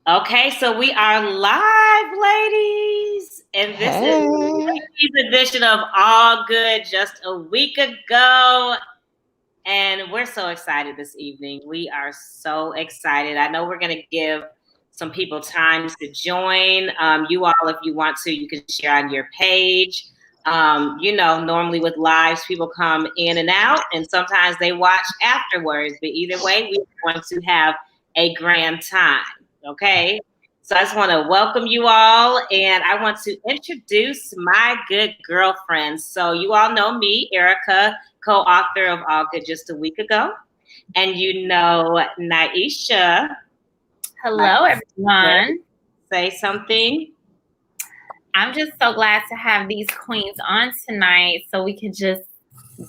Okay, so we are live, ladies, and this is Hey. ladies edition of All Good just a week ago, and we're so excited this evening. We are so excited. I know we're going to give some people time to join. You all, if you want to, you can share on your page. Normally with lives, people come in and out, and sometimes they watch afterwards. But either way, we're going to have a grand time. Okay. So I just want to welcome you all, and I want to introduce my good girlfriends. So you all know me, Erica, co-author of All Good Just a Week Ago, and you know Naisha. Hello, everyone. Say something. I'm just so glad to have these queens on tonight so we can just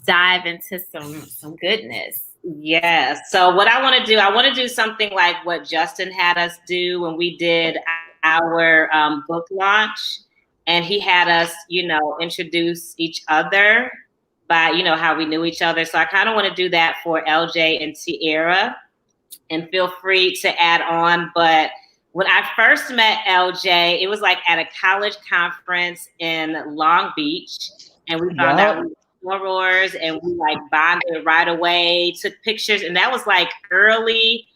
dive into some goodness. Yes. So what I want to do something like what Justin had us do when we did our book launch, and he had us, introduce each other by, how we knew each other. So I kind of want to do that for Eljae and Tiara, and feel free to add on. But when I first met Eljae, it was like at a college conference in Long Beach, and we found out we were sorors, and we like bonded right away, took pictures, and that was like early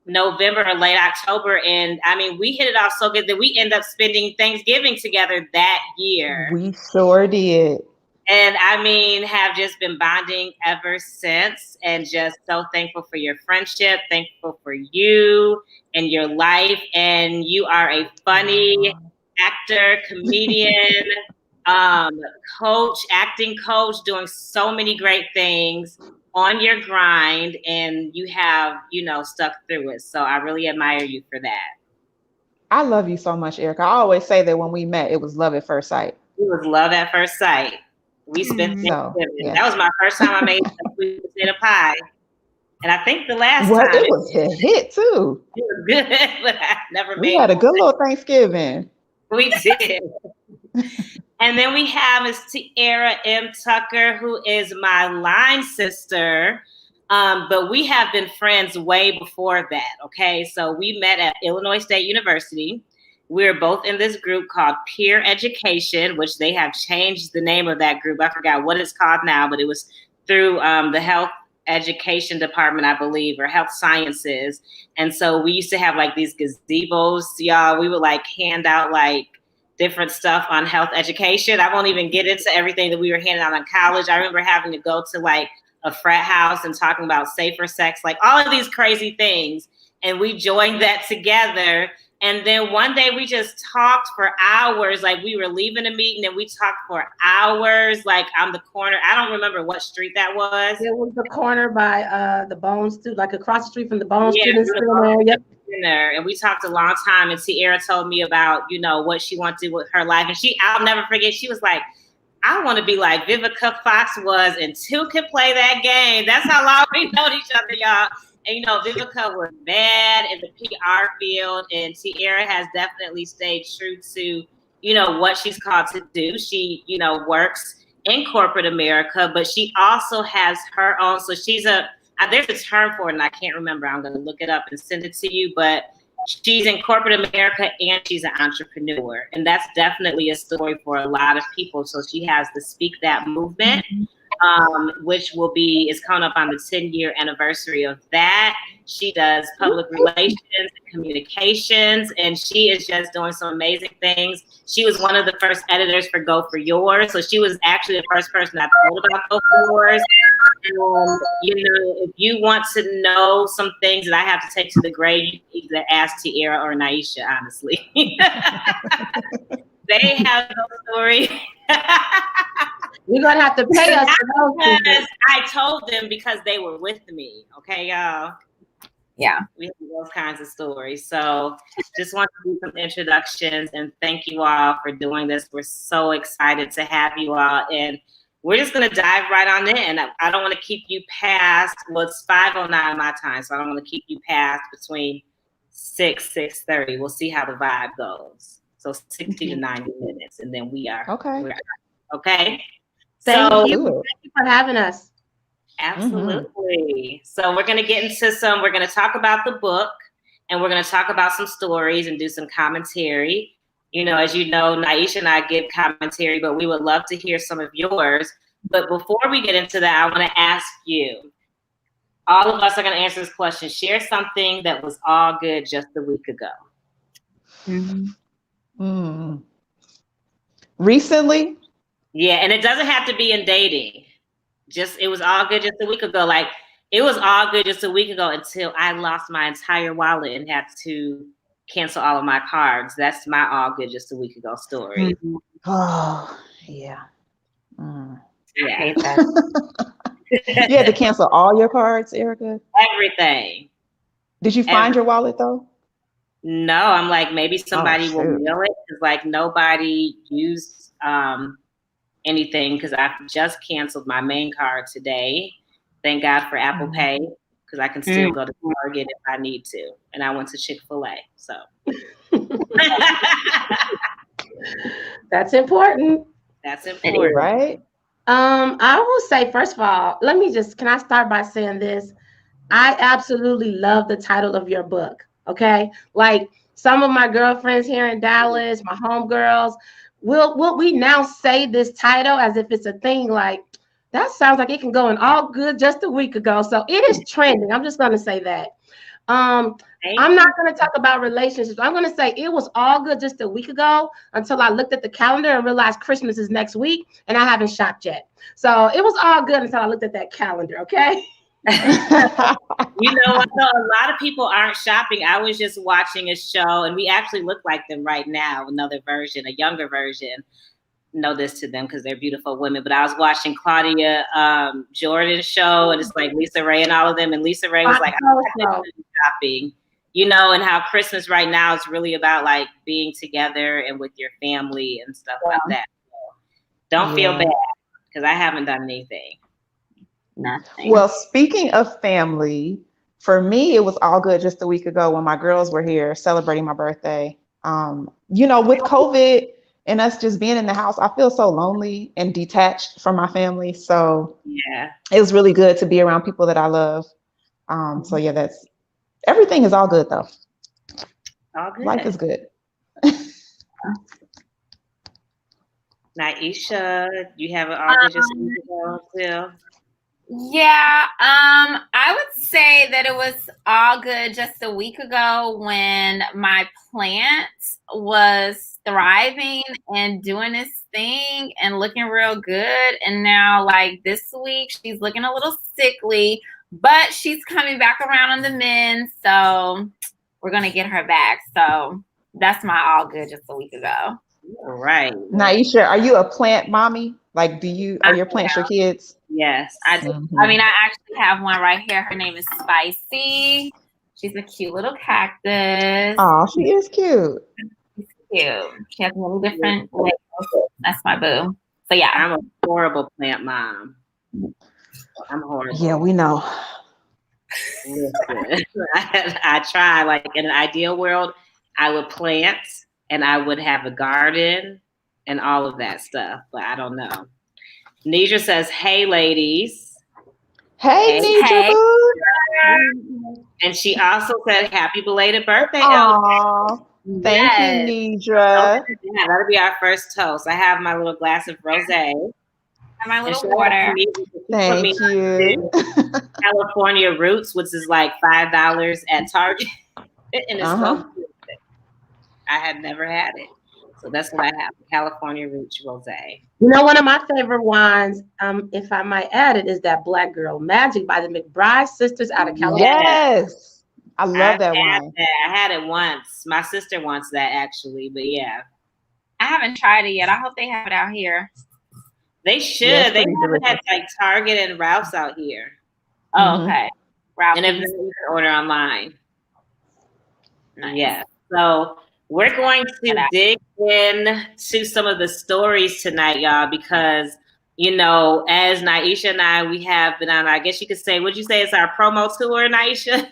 November or late October. And I mean, we hit it off so good that we ended up spending Thanksgiving together that year. We sure did. And I mean, have just been bonding ever since, and just so thankful for your friendship, thankful for you and your life. And you are a funny actor, comedian, coach, acting coach, doing so many great things on your grind, and you have, stuck through it. So I really admire you for that. I love you so much, Erica. I always say that when we met, it was love at first sight. It was love at first sight. We spent Thanksgiving. Yeah. That was my first time I made a sweet potato pie. And I think the last time it was a hit too. It was good, but I never made. We had a good little Thanksgiving. We did. And then we have Miss Tiara M. Tucker, who is my line sister. But we have been friends way before that. Okay, so we met at Illinois State University. We're both in this group called Peer Education, which they have changed the name of that group. I forgot what it's called now, but it was through the health education department, I believe, or health sciences. And so we used to have like these gazebos, y'all. We would like hand out like different stuff on health education. I won't even get into everything that we were handing out in college. I remember having to go to like a frat house and talking about safer sex, like all of these crazy things. And we joined that together. And then one day we just talked for hours. Like we were leaving a meeting and we talked for hours, like on the corner. I don't remember what street that was. It was the corner by the Bone Student, like across the street from the Bone Student Center. Yep. And we talked a long time, and Tiara told me about, what she wanted to do with her life. And I'll never forget, she was like, I want to be like Vivica Fox was, and two can play that game. That's how long we know each other, y'all. And, Vivica was bad in the PR field, and Tiara has definitely stayed true to, what she's called to do. She, works in corporate America, but she also has her own. So she's there's a term for it, and I can't remember. I'm going to look it up and send it to you. But she's in corporate America, and she's an entrepreneur. And that's definitely a story for a lot of people. So she has the Speak That movement. Which is coming up on the 10-year anniversary of that. She does public relations and communications, and she is just doing some amazing things. She was one of the first editors for Go For Yours, so she was actually the first person I told about Go For Yours. If you want to know some things that I have to take to the grave, you can either ask Tiara or Naisha, honestly. They have no story. You're gonna have to pay us for those. I told them because they were with me. Okay, y'all. Yeah, we have those kinds of stories. So just want to do some introductions, and thank you all for doing this. We're so excited to have you all, and we're just gonna dive right on in. And I don't want to keep you past. Well, it's 5:09 my time, so I don't want to keep you past between 6:30. We'll see how the vibe goes. So 60 to 90 minutes, and then we are okay. Okay. Thank you for having us. Absolutely. So we're going to get into we're going to talk about the book, and we're going to talk about some stories and do some commentary. You know, as you know, Naisha and I give commentary, but we would love to hear some of yours. But before we get into that, I want to ask you, all of us are going to answer this question. Share something that was all good just a week ago. Recently? Yeah, and it doesn't have to be in dating. It was all good just a week ago. Like, it was all good just a week ago until I lost my entire wallet and had to cancel all of my cards. That's my all good just a week ago story. Oh, yeah. Yeah. I hate that. You had to cancel all your cards, Erica? Everything. Did you find your wallet though? No, I'm like, maybe somebody will shoot. mail it, because like nobody used anything, because I just canceled my main card today. Thank God for Apple Pay, because I can still go to Target if I need to. And I went to Chick-fil-A, so. That's important. That's important. Right? I will say, first of all, can I start by saying this? I absolutely love the title of your book. Okay. Like some of my girlfriends here in Dallas, my homegirls, will we now say this title as if it's a thing? Like, that sounds like it can go in all good just a week ago. So it is trending. I'm just going to say that. I'm not going to talk about relationships. I'm going to say it was all good just a week ago until I looked at the calendar and realized Christmas is next week and I haven't shopped yet. So it was all good until I looked at that calendar. Okay. You know what? So a lot of people aren't shopping. I was just watching a show, and we actually look like them right now. Another version, a younger version. Know this to them because they're beautiful women. But I was watching Claudia Jordan's show, and it's like Lisa Ray and all of them. And Lisa Ray was like, I'm shopping, you know, and how Christmas right now is really about like being together and with your family and stuff like that. So don't feel bad, because I haven't done anything. Nothing. Well, speaking of family, for me, it was all good just a week ago when my girls were here celebrating my birthday. You know, with COVID and us just being in the house, I feel so lonely and detached from my family. So yeah, it was really good to be around people that I love. So yeah, everything is all good though. all good. Life is good. Naisha, you have an all good just a week ago too? Yeah, I would say that it was all good just a week ago when my plant was thriving and doing its thing and looking real good. And now, like this week, she's looking a little sickly, but she's coming back around on the mend. So we're gonna get her back. So that's my all good just a week ago. All right. Naisha, are you a plant mommy? Like, are your plants your kids? Yes, I do. I mean, I actually have one right here. Her name is Spicy. She's a cute little cactus. Oh, she is cute. She's cute. She has many different labels. That's my boo. So yeah. I'm a horrible plant mom. I'm horrible. Yeah, we know. Listen, I try. Like in an ideal world, I would plant and I would have a garden and all of that stuff, but I don't know. Nidra says, "Hey, ladies." Hey, Nidra. And she also said, "Happy belated birthday, Eljae." Thank you, Nidra. Yeah, that'll be our first toast. I have my little glass of rosé. And my little water. Thank you. California Roots, which is like $5 at Target. And it's so good. I had never had it. So that's what I have, California Roots Rosé. You know, one of my favorite wines, if I might add it, is that Black Girl Magic by the McBride sisters out of California. Yes. I love that wine. I had it once. My sister wants that actually, but yeah. I haven't tried it yet. I hope they have it out here. They should. They have it at like Target and Ralph's out here. Oh, okay. Ralph's. And if you can order online. Nice. Yeah. So we're going to dig in to some of the stories tonight, y'all, because, you know, as Naisha and I, we have been on, I guess you could say, would you say it's our promo tour, Naisha?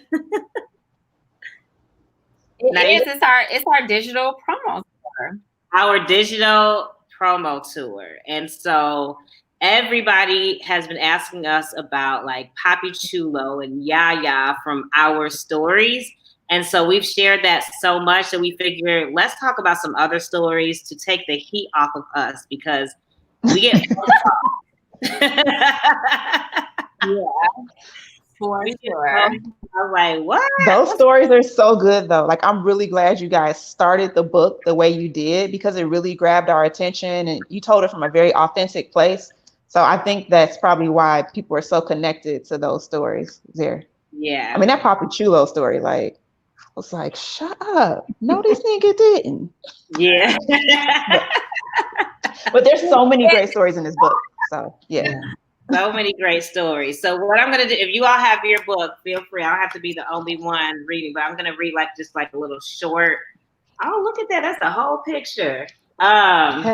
It's our digital promo tour. Our digital promo tour. And so everybody has been asking us about like Papi Chulo and Yaya from our stories. And so we've shared that so much that we figured, let's talk about some other stories to take the heat off of us, because we get Yeah, for sure. I was like, what? Those stories are so good though. Like, I'm really glad you guys started the book the way you did, because it really grabbed our attention and you told it from a very authentic place. So I think that's probably why people are so connected to those stories there. Yeah. I mean, that Papi Chulo story, like, I was like, shut up. No, this nigga didn't. Yeah. But there's so many great stories in this book. So yeah. So many great stories. So what I'm going to do, if you all have your book, feel free. I don't have to be the only one reading, but I'm going to read just a little short. Oh, look at that. That's the whole picture. Just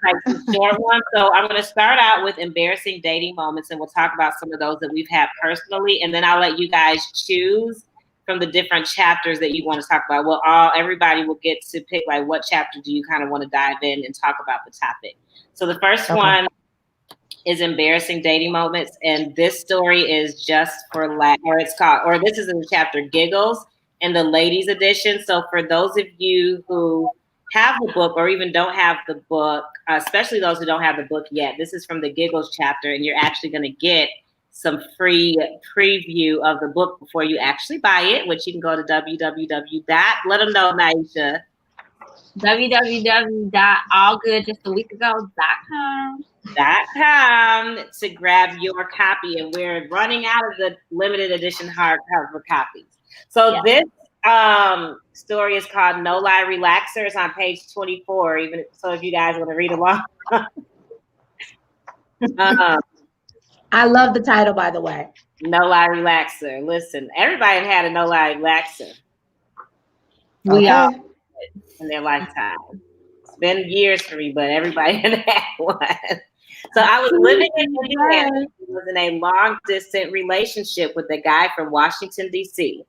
like some short one. So I'm going to start out with embarrassing dating moments, and we'll talk about some of those that we've had personally. And then I'll let you guys choose from the different chapters that you want to talk about. Well, everybody will get to pick what chapter do you kind of want to dive in and talk about the topic. So the first one is embarrassing dating moments, and this story is just for this is in the chapter Giggles in the ladies edition. So for those of you who have the book or even don't have the book, especially those who don't have the book yet, this is from the Giggles chapter, and you're actually going to get some free preview of the book before you actually buy it, which you can go to let them know, Naisha. www.allgoodjustaweekago.com to grab your copy, and we're running out of the limited edition hardcover copies. So this story is called No Lie Relaxer. It's on page 24. Even so, if you guys want to read along. I love the title, by the way. No Lie Relaxer. Listen, everybody had a no lie relaxer. We all in their lifetime. It's been years for me, but everybody had one. So I was living in Indiana. I was in a long distance relationship with a guy from Washington, D.C.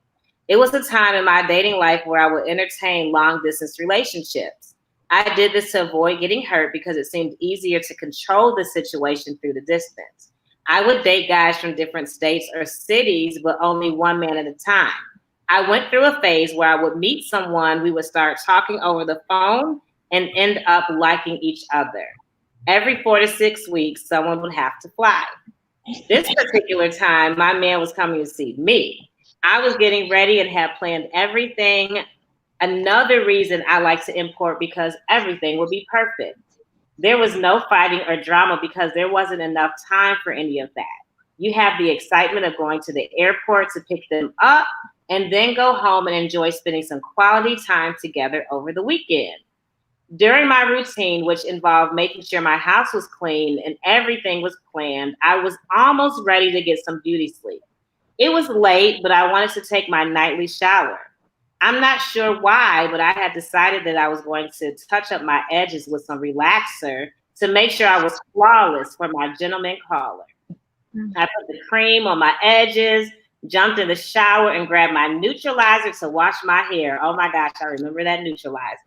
It was a time in my dating life where I would entertain long distance relationships. I did this to avoid getting hurt because it seemed easier to control the situation through the distance. I would date guys from different states or cities, but only one man at a time. I went through a phase where I would meet someone, we would start talking over the phone and end up liking each other. Every 4 to 6 weeks, someone would have to fly. This particular time, my man was coming to see me. I was getting ready and had planned everything. Another reason I like to import because everything would be perfect. There was no fighting or drama because there wasn't enough time for any of that. You have the excitement of going to the airport to pick them up and then go home and enjoy spending some quality time together over the weekend. During my routine, which involved making sure my house was clean and everything was planned, I was almost ready to get some beauty sleep. It was late, but I wanted to take my nightly shower. I'm not sure why, but I had decided that I was going to touch up my edges with some relaxer to make sure I was flawless for my gentleman caller. I put the cream on my edges, jumped in the shower, and grabbed my neutralizer to wash my hair. Oh my gosh, I remember that neutralizer.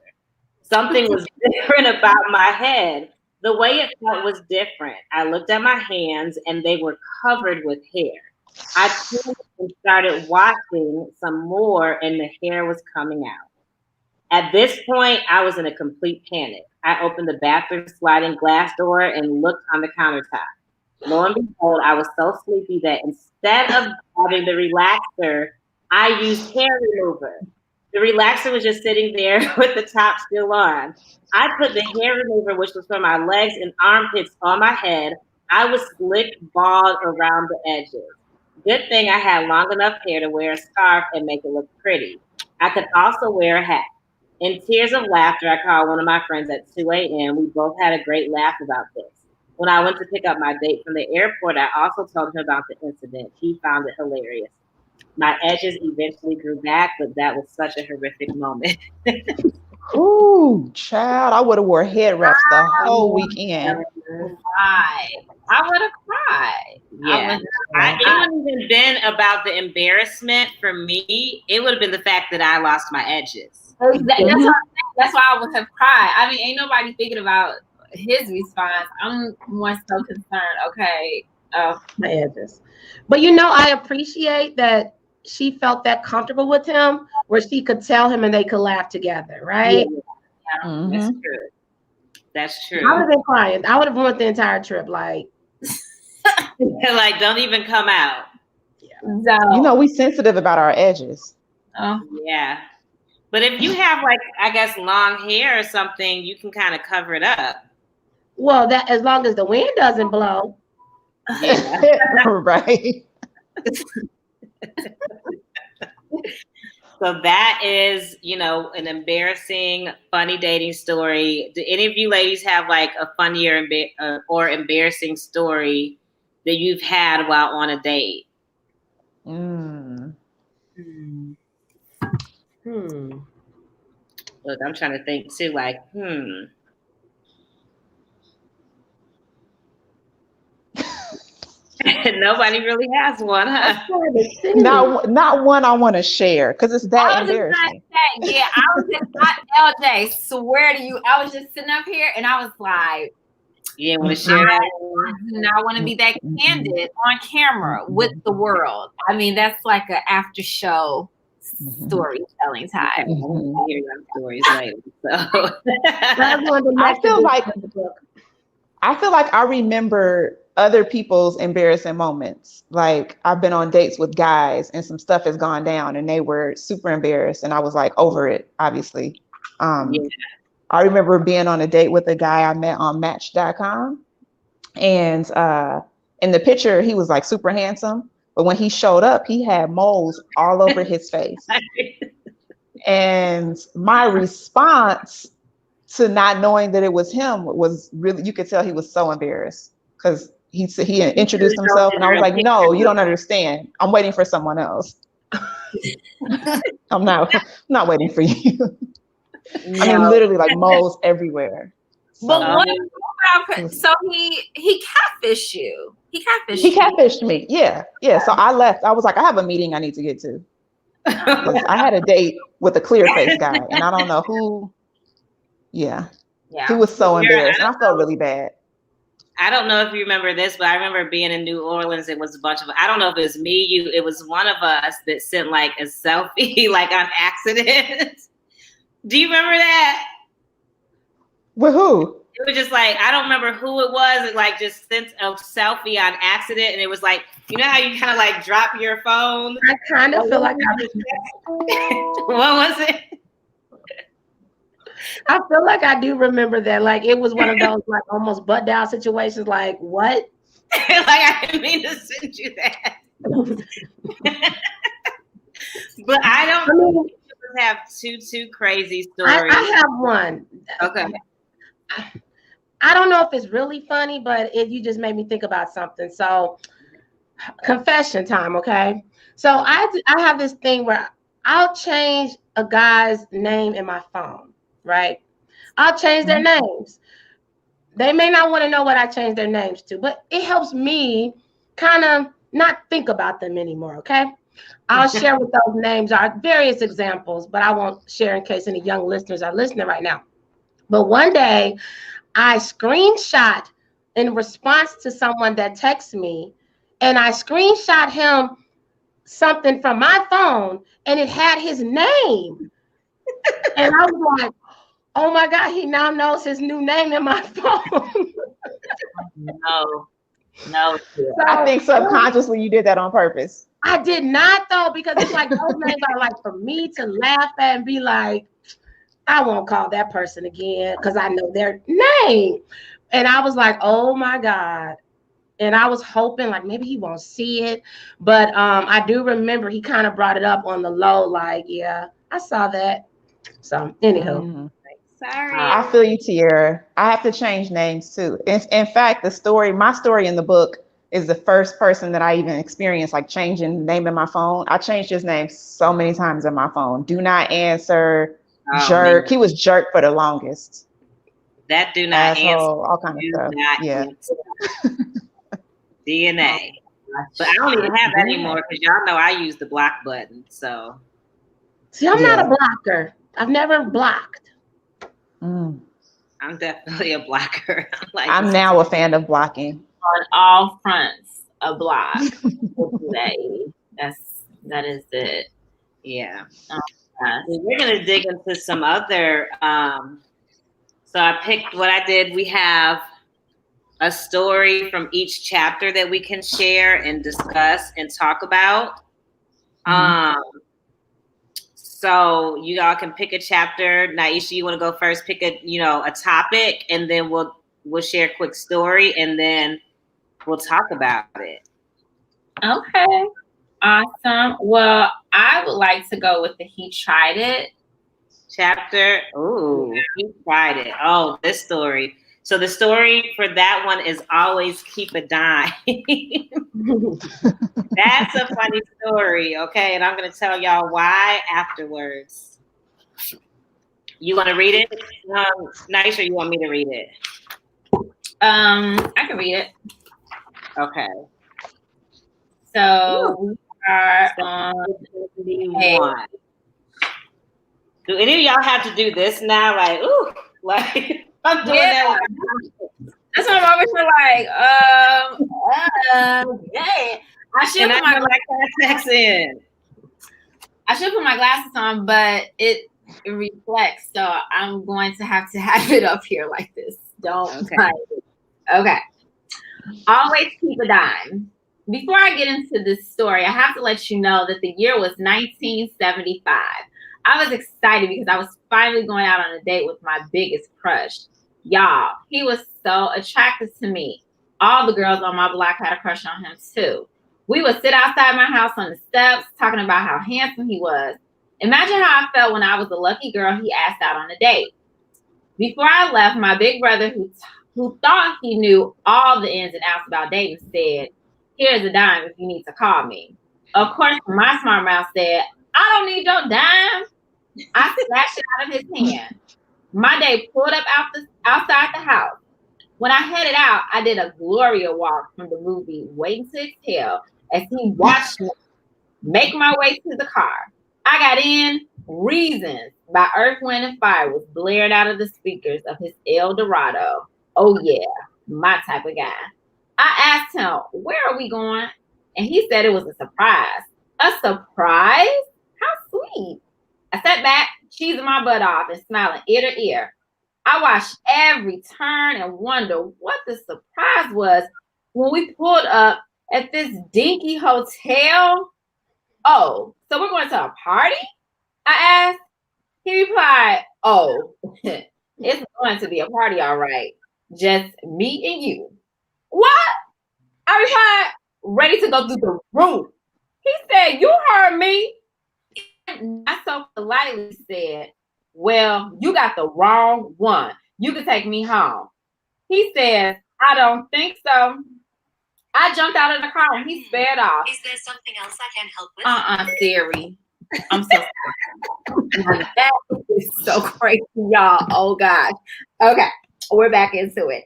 Something was different about my head. The way it felt was different. I looked at my hands and they were covered with hair. I pulled and started washing some more and the hair was coming out. At this point, I was in a complete panic. I opened the bathroom sliding glass door and looked on the countertop. Lo and behold, I was so sleepy that instead of having the relaxer, I used hair remover. The relaxer was just sitting there with the top still on. I put the hair remover, which was for my legs and armpits, on my head. I was slick bald around the edges. Good thing I had long enough hair to wear a scarf and make it look pretty. I could also wear a hat. In tears of laughter, I called one of my friends at 2 a.m. We both had a great laugh about this. When I went to pick up my date from the airport, I also told him about the incident. He found it hilarious. My edges eventually grew back, but that was such a horrific moment. Ooh, child, I would have wore head wraps the whole weekend. I would have cried. Yeah. It wouldn't even been about the embarrassment for me. It would have been the fact that I lost my edges. That's why I would have cried. I mean, ain't nobody thinking about his response. I'm more so concerned. Okay, my edges. But you know, I appreciate that she felt that comfortable with him where she could tell him and they could laugh together, right? Yeah. Mhm. That's true. That's true. I would have been crying. I would have ruined the entire trip. Like, like, don't even come out. So, You know, we sensitive about our edges. Yeah. But if you have, like, I guess, long hair or something, you can kind of cover it up. well, that as long as the wind doesn't blow. Yeah. Right. So that is, you know, an embarrassing, funny dating story. Do any of you ladies have like a funny or embarrassing story that you've had while on a date? Mm. Look, I'm trying to think too, like, Nobody really has one, huh? Not one I want to share because it's that embarrassing. Yeah, I was just Eljae, swear to you, I was just sitting up here and I was like, you didn't want to share that? I do not want to be that candid on camera with the world. I mean, that's like an after show storytelling time. I want to hear your stories later. So. I feel like I remember other people's embarrassing moments. Like I've been on dates with guys and some stuff has gone down and they were super embarrassed and I was like over it, obviously. I remember being on a date with a guy I met on Match.com, and in the picture he was like super handsome, but when he showed up he had moles all over his face. And my response to not knowing that it was him was really, you could tell he was so embarrassed because he introduced himself and I was like, no, you don't understand. I'm waiting for someone else. I'm not waiting for you. I mean, literally like moles everywhere. So, but what about, so he catfished you. He catfished me. Yeah. So I left. I was like, I have a meeting I need to get to. I had a date with a clear face guy and I don't know who. Yeah. He was so embarrassed and I felt really bad. I don't know if you remember this, but I remember being in New Orleans. It was a bunch of, I don't know if it was me, it was one of us that sent like a selfie, like on accident. Do you remember that? With who? It was just like, I don't remember who it was. It like just sent a selfie on accident. And it was like, you know how you kind of like drop your phone? I kind of feel like what was it? I feel like I do remember that. Like it was one of those like almost butt down situations. Like what? Like I didn't mean to send you that. But I don't have too crazy stories. I have one. Okay. I don't know if it's really funny, but you just made me think about something. So confession time, okay? So I have this thing where I'll change a guy's name in my phone, right? I'll change their names. They may not want to know what I changed their names to, but it helps me kind of not think about them anymore, okay? I'll share what those names are, various examples, but I won't share in case any young listeners are listening right now. But one day, I screenshot in response to someone that texted me, and I screenshot him something from my phone, and it had his name. And I was like, oh my God, he now knows his new name in my phone. No. So, I think subconsciously you did that on purpose. I did not though, because it's like those names are like for me to laugh at and be like, I won't call that person again because I know their name. And I was like, oh my God. And I was hoping like maybe he won't see it. But I do remember he kind of brought it up on the low, like, yeah, I saw that. So anywho. Sorry. I feel you, Tiara. I have to change names too. In fact, my story in the book is the first person that I even experienced like changing the name in my phone. I changed his name so many times in my phone. Do not answer, jerk. Man. He was jerk for the longest. That do not asshole, answer. All kind of stuff. Yeah. DNA. But I don't even have that anymore because y'all know I use the block button. So see, I'm not a blocker. I've never blocked. I'm definitely a blocker. I'm now a fan of blocking. On all fronts, a block. That's That is it. Yeah. Yes. We're gonna dig into some other. So I picked what I did. We have a story from each chapter that we can share and discuss and talk about. So you all can pick a chapter. Naisha, you want to go first? Pick a topic, and then we'll share a quick story, and then we'll talk about it. Okay. Awesome. Well, I would like to go with the He Tried It chapter. Ooh, He Tried It. Oh, this story. So the story for that one is always keep a dime. That's a funny story, okay? And I'm going to tell y'all why afterwards. You want to read it? Nice, or you want me to read it? I can read it. Okay. So we are on page. Do any of y'all have to do this now? Like, ooh, like I'm doing that. That's what I'm over here yeah. I should put my contacts in. I should put my glasses on, but it reflects, so I'm going to have it up here like this. Don't. Okay. Always keep a dime. Before I get into this story, I have to let you know that the year was 1975. I was excited because I was finally going out on a date with my biggest crush. Y'all, he was so attractive to me. All the girls on my block had a crush on him too. We would sit outside my house on the steps talking about how handsome he was. Imagine how I felt when I was the lucky girl he asked out on a date. Before I left, my big brother, who thought he knew all the ins and outs about dating, said, "Here's a dime if you need to call me." Of course, my smart mouth said, "I don't need your dime." I snatched it out of his hand. My day pulled up outside the house. When I headed out, I did a Gloria walk from the movie Waiting to Exhale as he watched me make my way to the car. I got in. Reasons by Earth, Wind, and Fire was blared out of the speakers of his El Dorado. Oh yeah, my type of guy. I asked him, "Where are we going?" And he said it was a surprise. A surprise? How sweet. I sat back, cheesing my butt off and smiling ear to ear. I watched every turn and wonder what the surprise was when we pulled up at this dinky hotel. "Oh, so we're going to a party?" I asked. He replied, "Oh, it's going to be a party, all right. Just me and you." What? I replied, ready to go through the roof. He said, "You heard me." I so politely said, "Well, you got the wrong one. You can take me home." He says, "I don't think so." I jumped out of the car and he sped off. Is there something else I can help with? Siri. I'm so sorry. That is so crazy, y'all. Oh gosh. Okay, we're back into it.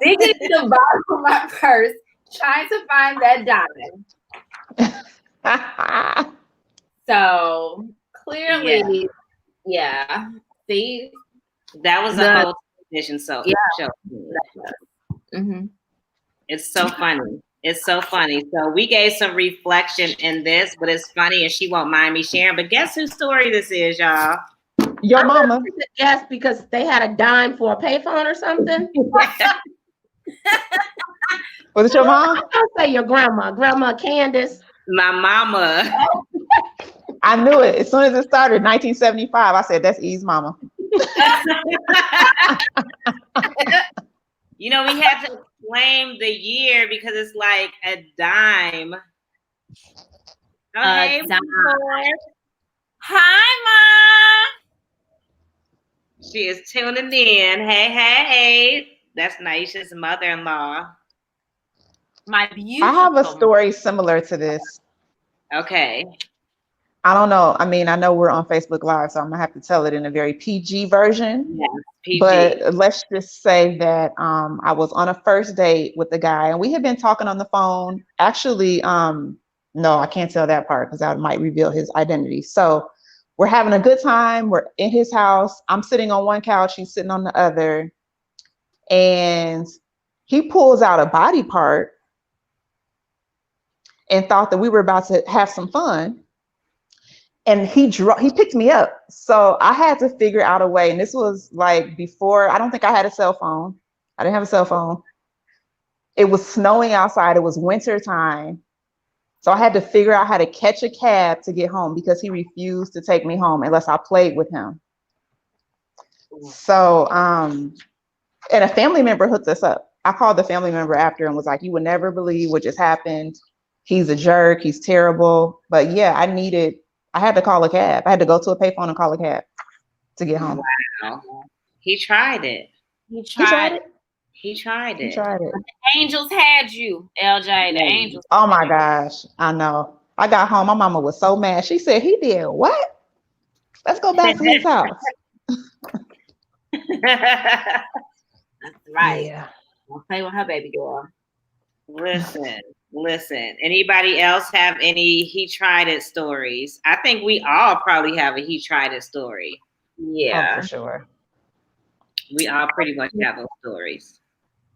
Digging to the bottom of my purse, trying to find that diamond. So clearly, yeah. See, that was a whole television show. Mm-hmm. It's so funny. It's so funny. So we gave some reflection in this, but it's funny and she won't mind me sharing. But guess whose story this is, y'all? Your mama. Yes, because they had a dime for a payphone or something. Was it your mom? I'll say your Grandma Candace. My mama. I knew it. As soon as it started, 1975, I said, "That's Eve's mama." You know, we had to claim the year because it's like a dime. Okay, hi, Mom. She is tuning in. Hey. That's Naisha's mother-in-law. My beautiful. I have a story similar to this. Okay. I don't know. I mean, I know we're on Facebook Live, so I'm gonna have to tell it in a very PG version. Yes, PG. But let's just say that I was on a first date with a guy, and we had been talking on the phone. Actually, no, I can't tell that part because that might reveal his identity. So we're having a good time. We're in his house. I'm sitting on one couch. He's sitting on the other. And he pulls out a body part. and thought that we were about to have some fun. And he picked me up. So I had to figure out a way. And this was like before, I don't think I had a cell phone. I didn't have a cell phone. It was snowing outside. It was winter time. So I had to figure out how to catch a cab to get home because he refused to take me home unless I played with him. So, and a family member hooked us up. I called the family member after and was like, you would never believe what just happened. He's a jerk. He's terrible. But yeah, I had to call a cab. I had to go to a payphone and call a cab to get home. Wow. He tried it. He tried it. He tried it. The angels had you, Eljae. The angels. Oh my gosh. I know. I got home. My mama was so mad. She said, he did what? Let's go back to his house. That's right. Yeah. Don't play with her, baby girl. Listen. Anybody else have any he tried it stories? I think we all probably have a he tried it story. Yeah. Oh, for sure. We all pretty much have those stories.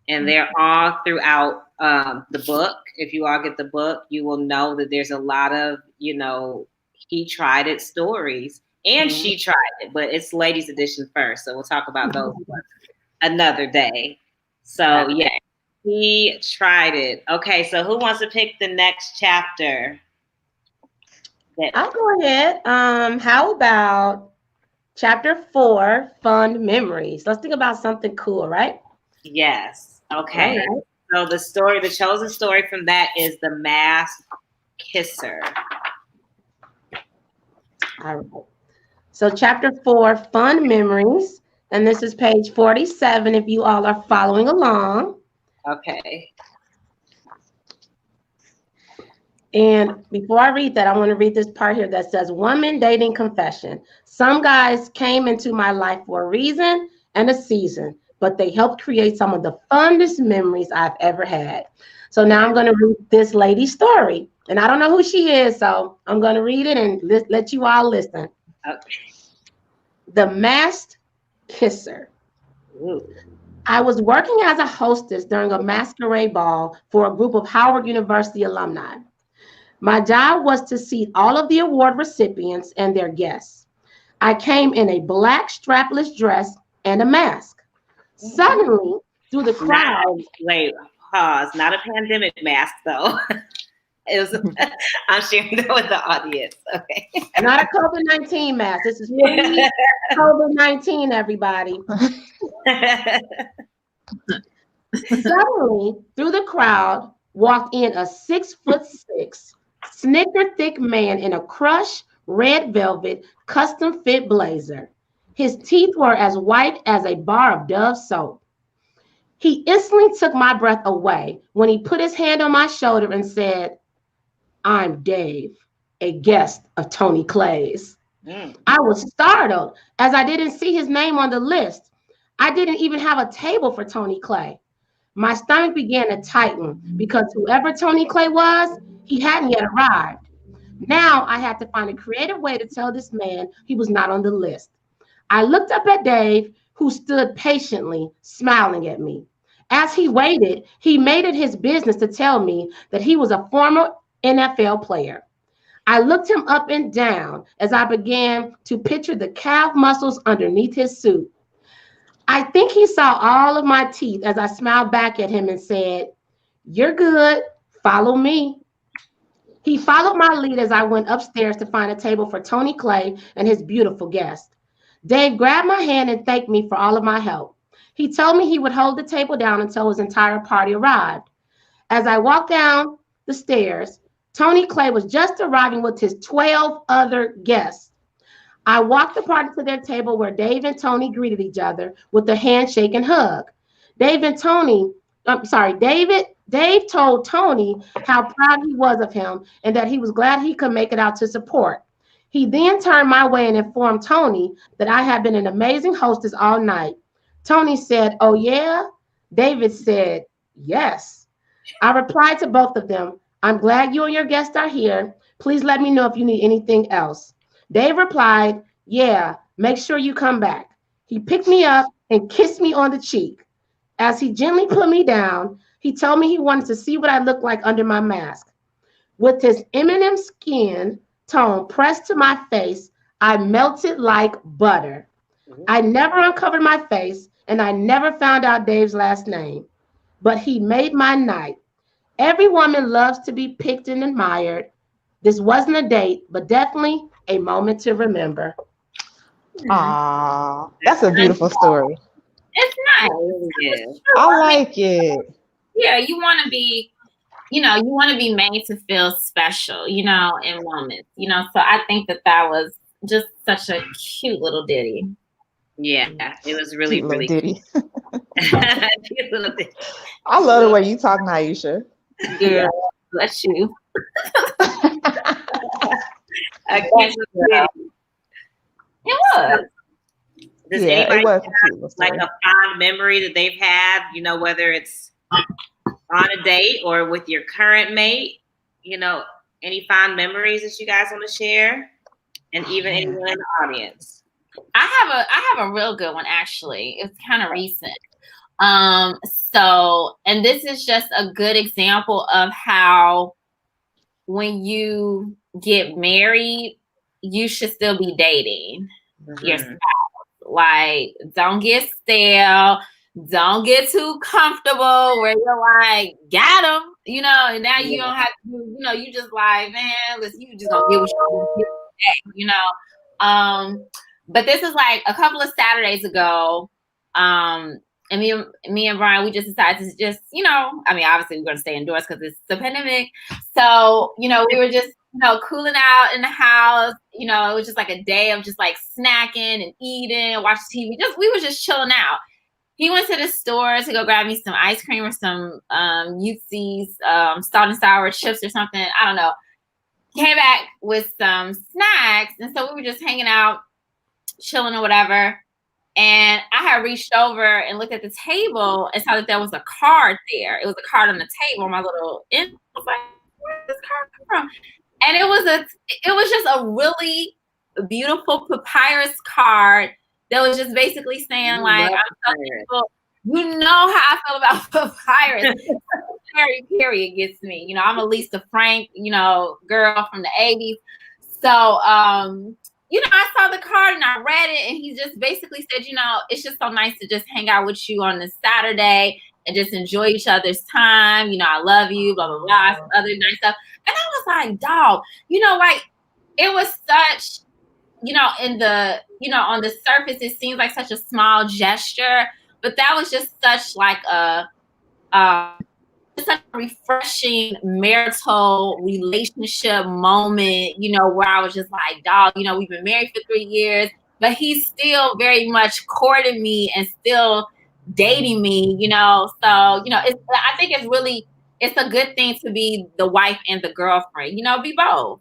And they're all throughout the book. If you all get the book, you will know that there's a lot of, he tried it stories. And she tried it, but it's ladies edition first. So we'll talk about those another day. So yeah, he tried it. Okay, so who wants to pick the next chapter? I'll go ahead. How about chapter 4, fond memories? Let's think about something cool, right? Yes. Okay. Right. So the chosen story from that is The Masked Kisser. All right. So chapter 4, fond memories. And this is page 47 if you all are following along. Okay. And before I read that, I want to read this part here that says, woman dating confession. Some guys came into my life for a reason and a season, but they helped create some of the funnest memories I've ever had. So now I'm going to read this lady's story. And I don't know who she is, so I'm going to read it and let you all listen. Okay. The Masked Kisser. Ooh. I was working as a hostess during a masquerade ball for a group of Howard University alumni. My job was to seat all of the award recipients and their guests. I came in a black strapless dress and a mask. Suddenly, through the crowd. Wait, pause. Not a pandemic mask, though. I'm sharing that with the audience. Okay. Not a COVID-19 mask. This is COVID-19, everybody. Suddenly, through the crowd, walked in a 6'6", snicker-thick man in a crushed red velvet custom-fit blazer. His teeth were as white as a bar of Dove soap. He instantly took my breath away when he put his hand on my shoulder and said, I'm Dave, a guest of Tony Clay's. I was startled as I didn't see his name on the list. I didn't even have a table for Tony Clay. My stomach began to tighten because whoever Tony Clay was, he hadn't yet arrived. Now I had to find a creative way to tell this man he was not on the list. I looked up at Dave, who stood patiently smiling at me. As he waited, he made it his business to tell me that he was a former NFL player. I looked him up and down as I began to picture the calf muscles underneath his suit. I think he saw all of my teeth as I smiled back at him and said, you're good, follow me. He followed my lead as I went upstairs to find a table for Tony Clay and his beautiful guest. Dave grabbed my hand and thanked me for all of my help. He told me he would hold the table down until his entire party arrived. As I walked down the stairs, Tony Clay was just arriving with his 12 other guests. I walked the party to their table where Dave and Tony greeted each other with a handshake and hug. Dave told Tony how proud he was of him and that he was glad he could make it out to support. He then turned my way and informed Tony that I had been an amazing hostess all night. Tony said, oh yeah? David said, yes. I replied to both of them, I'm glad you and your guests are here. Please let me know if you need anything else. Dave replied, yeah, make sure you come back. He picked me up and kissed me on the cheek. As he gently put me down, he told me he wanted to see what I looked like under my mask. With his M&M skin tone pressed to my face, I melted like butter. I never uncovered my face, and I never found out Dave's last name. But he made my night. Every woman loves to be picked and admired. This wasn't a date, but definitely a moment to remember. Ah, that's a beautiful story. It's nice. Yeah. I like it. Yeah, you want to be, you want to be made to feel special, in moments, So I think that was just such a cute little ditty. Yeah, it was really, Cute really little ditty. cute little ditty. I love the way you talk, Naisha. Yeah, bless you. A cute little ditty. It was. Does Yeah, anybody it was a have cute little story. like a fond memory that they've had, whether it's on a date or with your current mate, any fond memories that you guys want to share? And even anyone in the audience. I have a real good one, actually. It's kind of recent. And this is just a good example of how when you get married, you should still be dating your spouse. Like, don't get stale. Don't get too comfortable where you're like, got him, and now you don't have to, you just like, man, listen, you just gonna get what you want, But this is like a couple of Saturdays ago, and me and Brian, we just decided to just, obviously we're gonna stay indoors because it's the pandemic. So, we were just, cooling out in the house. It was just like a day of just like snacking and eating, watching TV. We were just chilling out. He went to the store to go grab me some ice cream or some Utzi's salt and sour chips or something. I don't know. Came back with some snacks, and so we were just hanging out, chilling or whatever. And I had reached over and looked at the table and saw that there was a card there. It was a card on the table. My little I was like, where did this card come from? And it was just a really beautiful papyrus card that was just basically saying, like, I'm so thankful. You know how I feel about papyrus. Period gets me. I'm a Lisa Frank, girl from the 80s. So, I saw the card and I read it, and he just basically said, it's just so nice to just hang out with you on this Saturday and just enjoy each other's time. I love you, blah, blah, blah, some other nice stuff. And I was like, dog, like, it was such, in the, on the surface, it seems like such a small gesture, but that was just such like such a refreshing marital relationship moment, where I was just like, dog, we've been married for 3 years, but he's still very much courting me and still dating me, So, I think it's a good thing to be the wife and the girlfriend, be both,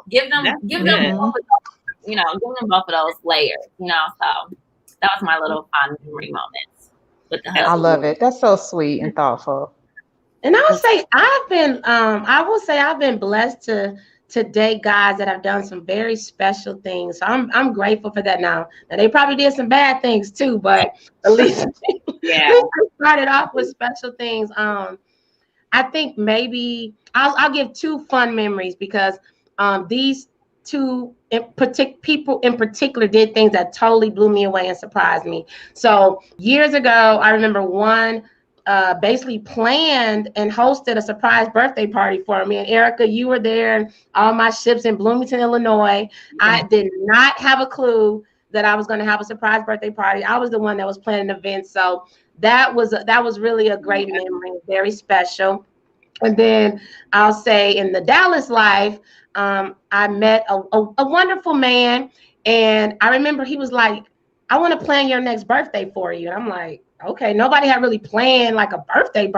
give them both of those, give them both of those layers, So that was my little fond memory moments with the husband. I love it. That's so sweet and thoughtful. And I would say I've been blessed to date guys that have done some very special things. So I'm grateful for that now. Now they probably did some bad things too, but at least they started off with special things. I think maybe I'll give 2 fun memories because these 2 people in particular did things that totally blew me away and surprised me. So years ago, I remember one basically planned and hosted a surprise birthday party for me. And Erica, you were there, and all my ships in Bloomington, Illinois. I did not have a clue that I was going to have a surprise birthday party. I was the one that was planning the event. So that was really a great memory, very special. And then I'll say in the Dallas life, I met a wonderful man. And I remember he was like, I want to plan your next birthday for you. And I'm like, okay, nobody had really planned like a birthday.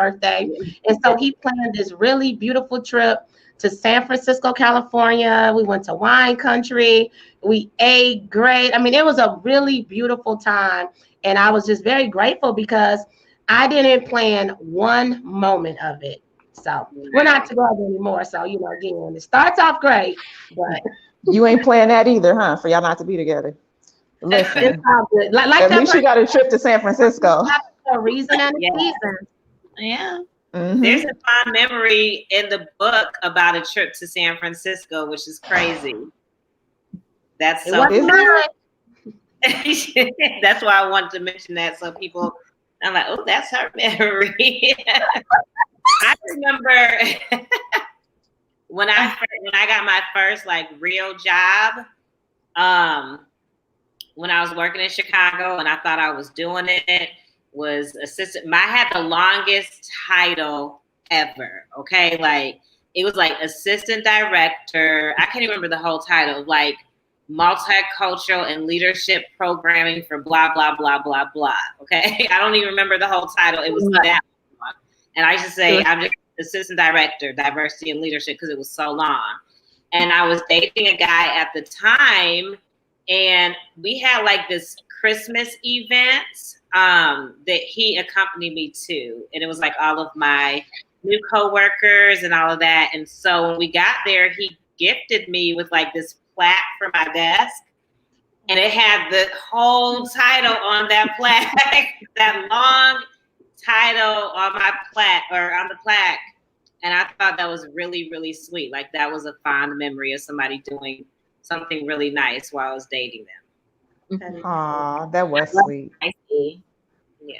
And so he planned this really beautiful trip to San Francisco, California. We went to wine country. We ate great. I mean, it was a really beautiful time. And I was just very grateful because I didn't plan one moment of it. So we're not together anymore. So, again, it starts off great, but you ain't playing that either, huh? For y'all not to be together. Listen, it's all good. Like at least you got a trip to San Francisco. A reason and a season. Yeah. There's a fond memory in the book about a trip to San Francisco, which is crazy. That's so that's why I wanted to mention that, so people, I'm like, oh, that's her memory. I remember when I got my first like real job, when I was working in Chicago and I thought I was doing it, was assistant. I had the longest title ever. Okay, like it was like assistant director. I can't even remember the whole title. Like multicultural and leadership programming for blah blah blah blah blah. Okay, I don't even remember the whole title. It was that long. And I used to say I'm just assistant director, diversity and leadership, because it was so long. And I was dating a guy at the time, and we had like this Christmas event that he accompanied me to. And it was like all of my new coworkers and all of that. And so when we got there, he gifted me with like this plaque for my desk. And it had the whole title on that plaque, that long title on my plaque, or on the plaque. And I thought that was really, really sweet. Like that was a fond memory of somebody doing something really nice while I was dating them. Aw, that was sweet. I see. Yeah.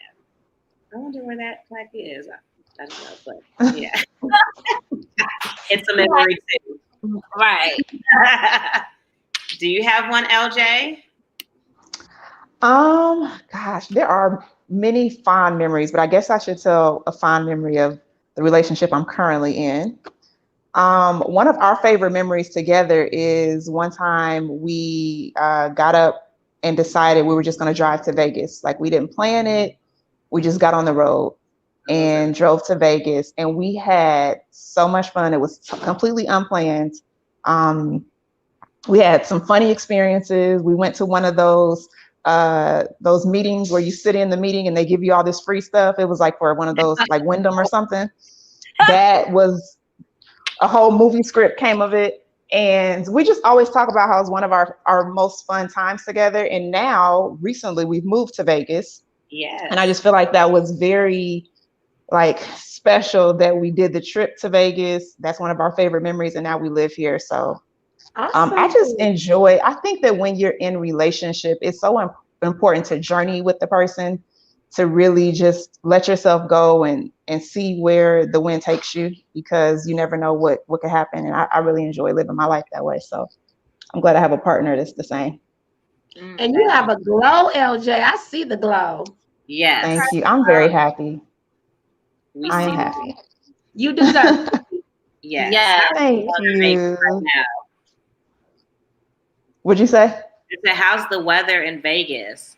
I wonder where that plaque is. I don't know, but yeah. It's a memory too. Right. Do you have one, Eljae? Gosh, there are many fond memories, but I guess I should tell a fond memory of the relationship I'm currently in. One of our favorite memories together is one time we got up and decided we were just going to drive to Vegas. Like we didn't plan it. We just got on the road and drove to Vegas, and we had so much fun. It was completely unplanned. We had some funny experiences. We went to one of those meetings where you sit in the meeting and they give you all this free stuff. It was like for one of those like Wyndham or something. That was a whole movie script came of it. And we just always talk about how it's one of our most fun times together. And now recently we've moved to Vegas. Yeah. And I just feel like that was very like special that we did the trip to Vegas. That's one of our favorite memories. And now we live here. So I just enjoy, I think that when you're in relationship, it's so important to journey with the person, to really just let yourself go and see where the wind takes you, because you never know what could happen. And I really enjoy living my life that way. So I'm glad I have a partner that's the same. And you have a glow, Eljae. I see the glow. Yes. Thank you. I'm very happy. I am happy. You deserve it. Yes. Yes. Thank you. Right now. What'd you say? I said, how's the weather in Vegas?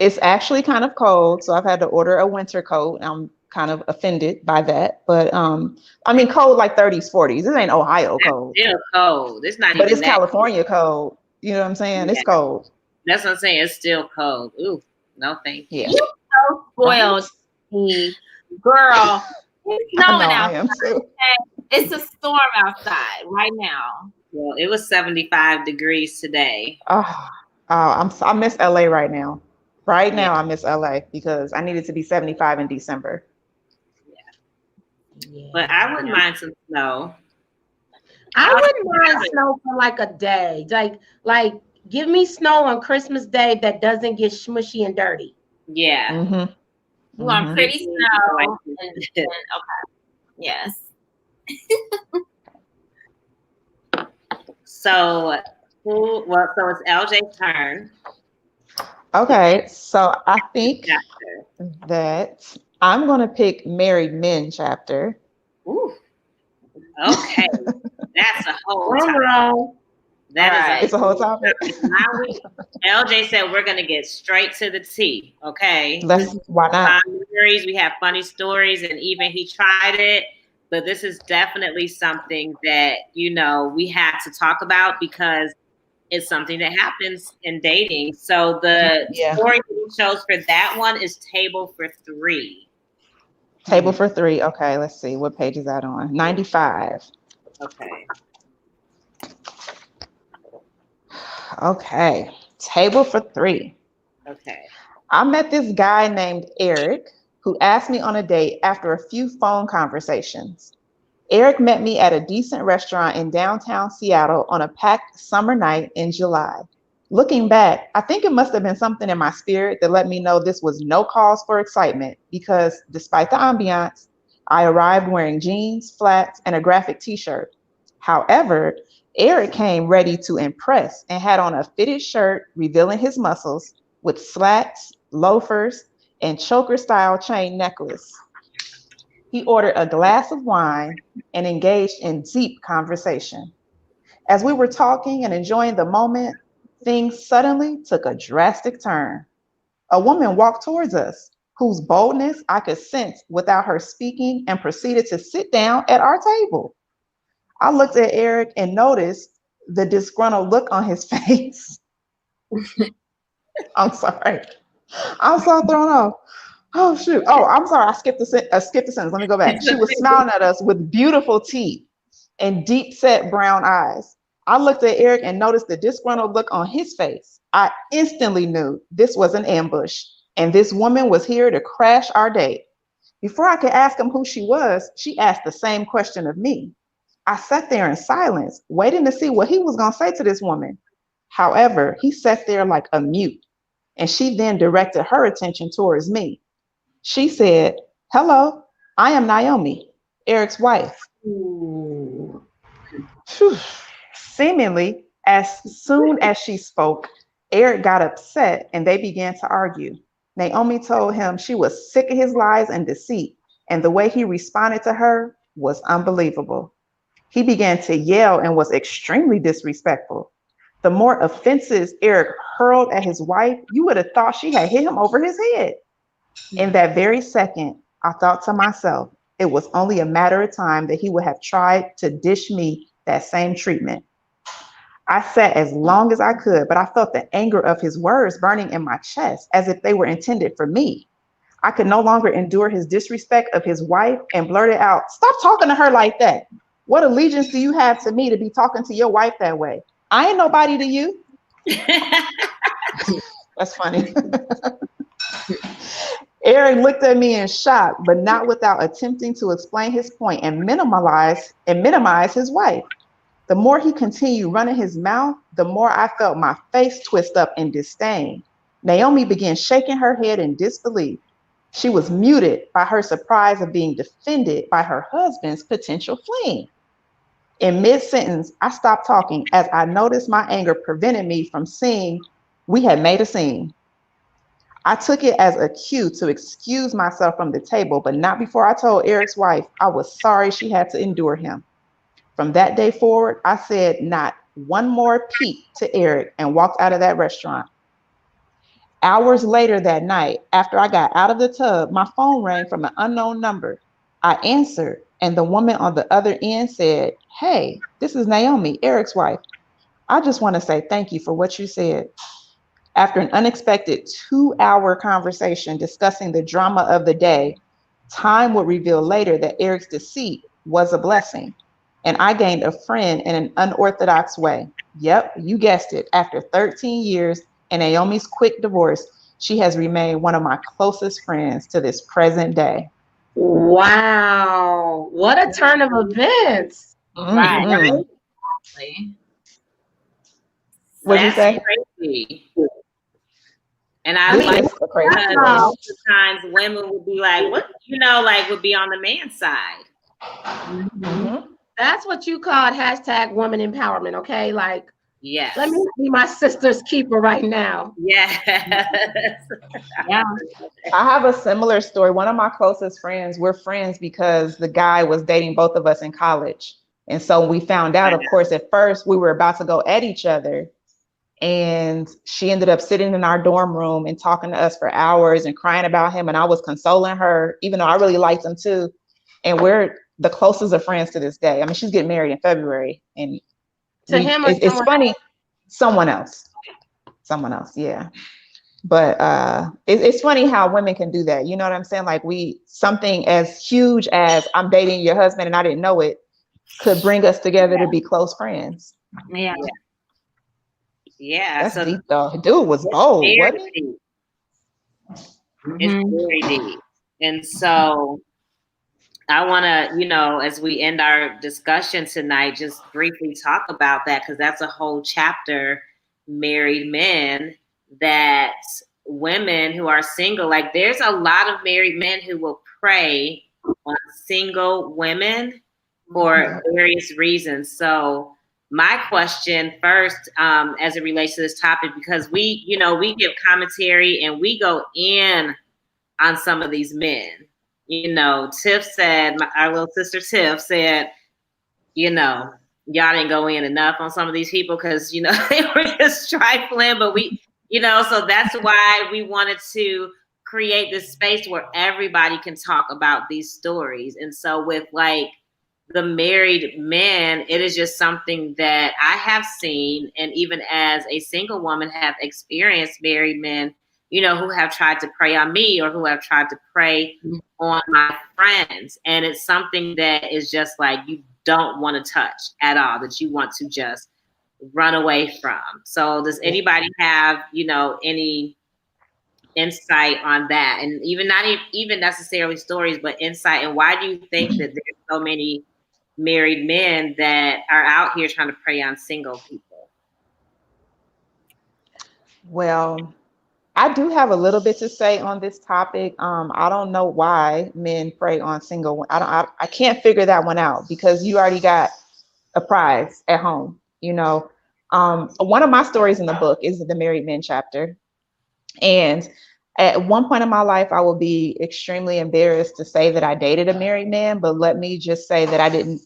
It's actually kind of cold, so I've had to order a winter coat. I'm kind of offended by that, but I mean, cold like 30s, 40s. This ain't Ohio cold. It's still cold. It's not, but even it's California cold. You know what I'm saying? Yeah. It's cold. That's what I'm saying. It's still cold. Ooh, no, thank you. Yeah. You're so spoiled, girl. It's snowing outside. It's a storm outside right now. Well, it was 75 degrees today. I miss LA right now. Right now, I miss LA because I needed to be 75 in December. Yeah. But I wouldn't mind some snow. I wouldn't mind snow for like a day. Like give me snow on Christmas Day that doesn't get smushy and dirty. Yeah. Mm-hmm. You want pretty snow. Okay. Yes. So it's Eljae's turn. Okay, so I think that I'm going to pick Married Men chapter. Ooh. Okay. That's a whole topic. It's a whole topic. Eljae said we're going to get straight to the tea. Okay. Why not? We have funny stories, and even he tried it. But this is definitely something that, we have to talk about because it's something that happens in dating. So the story we chose for that one is Table for Three. Table for Three. Okay, let's see. What page is that on? 95. Okay. Okay. Table for Three. Okay. I met this guy named Eric. who asked me on a date after a few phone conversations. Eric met me at a decent restaurant in downtown Seattle on a packed summer night in July. Looking back, I think it must have been something in my spirit that let me know this was no cause for excitement because despite the ambiance, I arrived wearing jeans, flats, and a graphic t-shirt. However, Eric came ready to impress and had on a fitted shirt revealing his muscles with slacks, loafers, and choker-style chain necklace. He ordered a glass of wine and engaged in deep conversation. As we were talking and enjoying the moment, things suddenly took a drastic turn. A woman walked towards us, whose boldness I could sense without her speaking, and proceeded to sit down at our table. I looked at Eric and noticed the disgruntled look on his face. I'm sorry. I'm so thrown off. Oh, shoot. Oh, I'm sorry. I skipped a sentence. Let me go back. She was smiling at us with beautiful teeth and deep-set brown eyes. I looked at Eric and noticed the disgruntled look on his face. I instantly knew this was an ambush, and this woman was here to crash our date. Before I could ask him who she was, she asked the same question of me. I sat there in silence, waiting to see what he was going to say to this woman. However, he sat there like a mute, and she then directed her attention towards me. She said, "Hello, I am Naomi, Eric's wife." Ooh. Seemingly, as soon as she spoke, Eric got upset and they began to argue. Naomi told him she was sick of his lies and deceit, and the way he responded to her was unbelievable. He began to yell and was extremely disrespectful. The more offenses Eric hurled at his wife, you would have thought she had hit him over his head. In that very second, I thought to myself, it was only a matter of time that he would have tried to dish me that same treatment. I sat as long as I could, but I felt the anger of his words burning in my chest as if they were intended for me. I could no longer endure his disrespect of his wife and blurted out, "Stop talking to her like that. What allegiance do you have to me to be talking to your wife that way? I ain't nobody to you." That's funny. Eric looked at me in shock, but not without attempting to explain his point and minimize his wife. The more he continued running his mouth, the more I felt my face twist up in disdain. Naomi began shaking her head in disbelief. She was muted by her surprise of being defended by her husband's potential fleeing. In mid-sentence, I stopped talking as I noticed my anger prevented me from seeing we had made a scene. I took it as a cue to excuse myself from the table, but not before I told Eric's wife I was sorry she had to endure him. From that day forward, I said not one more peep to Eric and walked out of that restaurant. Hours later that night, after I got out of the tub, my phone rang from an unknown number. I answered, and the woman on the other end said, "Hey, this is Naomi, Eric's wife. I just want to say thank you for what you said." After an unexpected 2-hour conversation discussing the drama of the day, time would reveal later that Eric's deceit was a blessing, and I gained a friend in an unorthodox way. Yep, you guessed it. After 13 years and Naomi's quick divorce, she has remained one of my closest friends to this present day. Wow, what a turn of events. Right. What'd you say? Crazy. And I like most of the times women would be like, what, like would be on the man's side. Mm-hmm. That's what you called hashtag woman empowerment, okay? Like, yes. Let me be my sister's keeper right now. Yes. Yeah. I have a similar story. One of my closest friends, we're friends because the guy was dating both of us in college. And so we found out, of course, at first we were about to go at each other. And she ended up sitting in our dorm room and talking to us for hours and crying about him. And I was consoling her, even though I really liked him too. And we're the closest of friends to this day. I mean, she's getting married in February. And it's funny. Someone else. Yeah. But it's funny how women can do that. You know what I'm saying? Like something as huge as I'm dating your husband and I didn't know it could bring us together to be close friends. Yeah. Yeah, that's so deep though. Dude was bold, wasn't it? It's very deep. And so I want to, as we end our discussion tonight, just briefly talk about that, because that's a whole chapter, married men, that women who are single, like there's a lot of married men who will prey on single women for various reasons. So my question first, as it relates to this topic, because we give commentary and we go in on some of these men. Tiff said, our little sister Tiff said, y'all didn't go in enough on some of these people because, they were just trifling. But so that's why we wanted to create this space where everybody can talk about these stories. And so with like the married men, it is just something that I have seen, and even as a single woman have experienced married men, who have tried to prey on me or who have tried to prey on my friends. And it's something that is just like you don't want to touch at all, that you want to just run away from. So does anybody have, any insight on that? And even not even necessarily stories, but insight. And why do you think that there's so many married men that are out here trying to prey on single people? Well, I do have a little bit to say on this topic. I don't know why men prey on single. I can't figure that one out, because you already got a prize at home. One of my stories in the book is the married men chapter, and at one point in my life, I will be extremely embarrassed to say that I dated a married man, but let me just say that I didn't.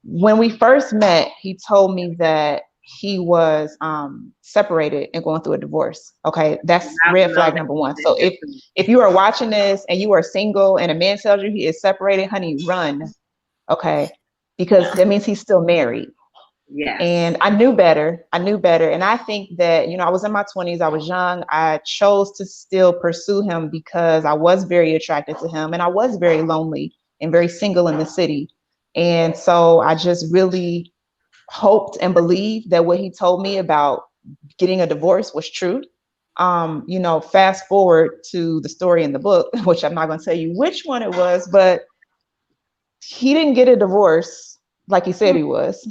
When we first met, he told me that he was separated and going through a divorce. Okay, that's red flag number one. So if you are watching this and you are single and a man tells you he is separated, honey, run. Okay, because that means he's still married. Yeah. And I knew better. And I think that, I was in my 20s. I was young. I chose to still pursue him because I was very attracted to him, and I was very lonely and very single in the city. And so I just really hoped and believed that what he told me about getting a divorce was true. Fast forward to the story in the book, which I'm not going to tell you which one it was, but he didn't get a divorce like he said he was.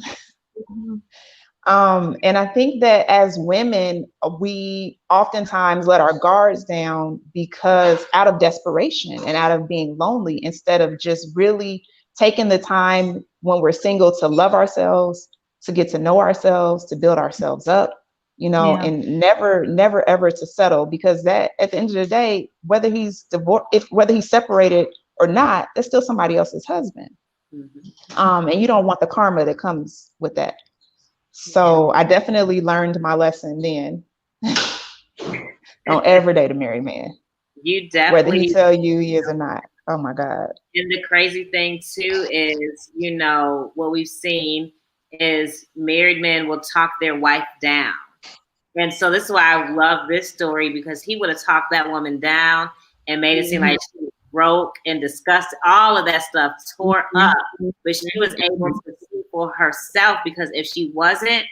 And I think that as women, we oftentimes let our guards down because out of desperation and out of being lonely, instead of just really taking the time when we're single to love ourselves, to get to know ourselves, to build ourselves up, and never, ever to settle, because that at the end of the day, whether he's divorced, whether he's separated or not, that's still somebody else's husband. And you don't want the karma that comes with that. So I definitely learned my lesson then. Don't ever date a married man. You definitely, whether he tell you he is or not. Oh my God. And the crazy thing too is, what we've seen is married men will talk their wife down. And so this is why I love this story, because he would have talked that woman down and made it seem like she was broke and disgusted, all of that stuff, tore up. But she was able to see for herself, because if she wasn't,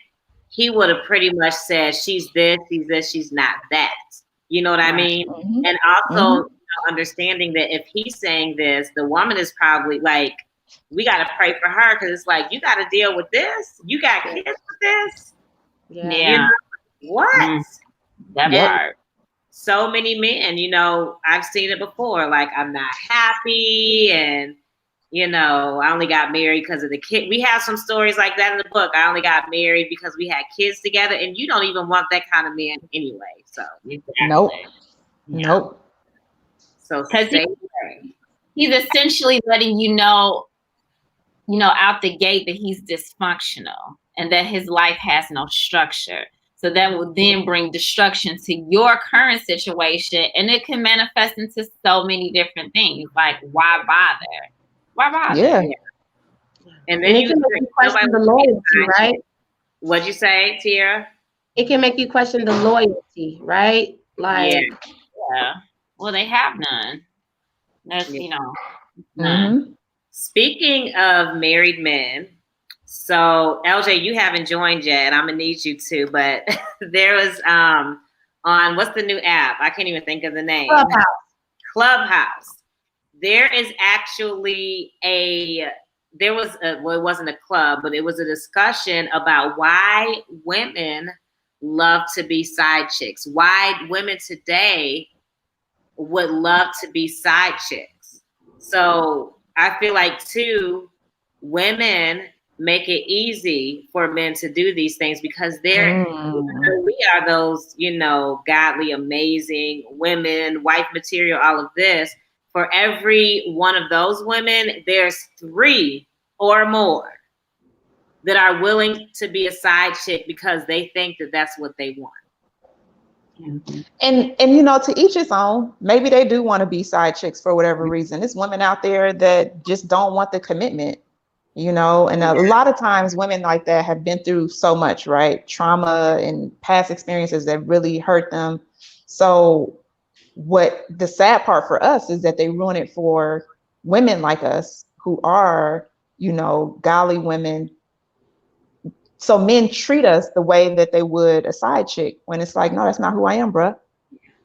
he would have pretty much said, she's this, she's not that. You know what I mean? And also understanding that if he's saying this, the woman is probably like, we got to pray for her, because it's like, you got to deal with this. You got kids with this. Yeah. What? That part. So many men, I've seen it before. Like, I'm not happy, and I only got married because of the kid. We have some stories like that in the book. I only got married because we had kids together, and you don't even want that kind of man anyway. So Nope. So because he's essentially letting you know out the gate that he's dysfunctional and that his life has no structure. So that will then bring destruction to your current situation, and it can manifest into so many different things. Like, why bother? Why bother? Yeah. And then it can make you question the loyalty, right? What'd you say, Tiara? It can make you question the loyalty, right? Like, yeah. Well, they have none. There's, none. Speaking of married men, so Eljae, you haven't joined yet, and I'm gonna need you to. But there was on what's the new app? I can't even think of the name. Clubhouse. there is actually well, it wasn't a club, but it was a discussion about why women love to be side chicks. Why women today would love to be side chicks. So I feel like too, women make it easy for men to do these things because we are those, godly, amazing women, wife material, all of this. For every one of those women, there's 3 or more that are willing to be a side chick because they think that that's what they want. And to each his own. Maybe they do want to be side chicks for whatever reason. There's women out there that just don't want the commitment, and a lot of times women like that have been through so much, right? Trauma and past experiences that really hurt them. So what the sad part for us is that they ruin it for women like us who are, golly women. So men treat us the way that they would a side chick when it's like, no, that's not who I am, bruh.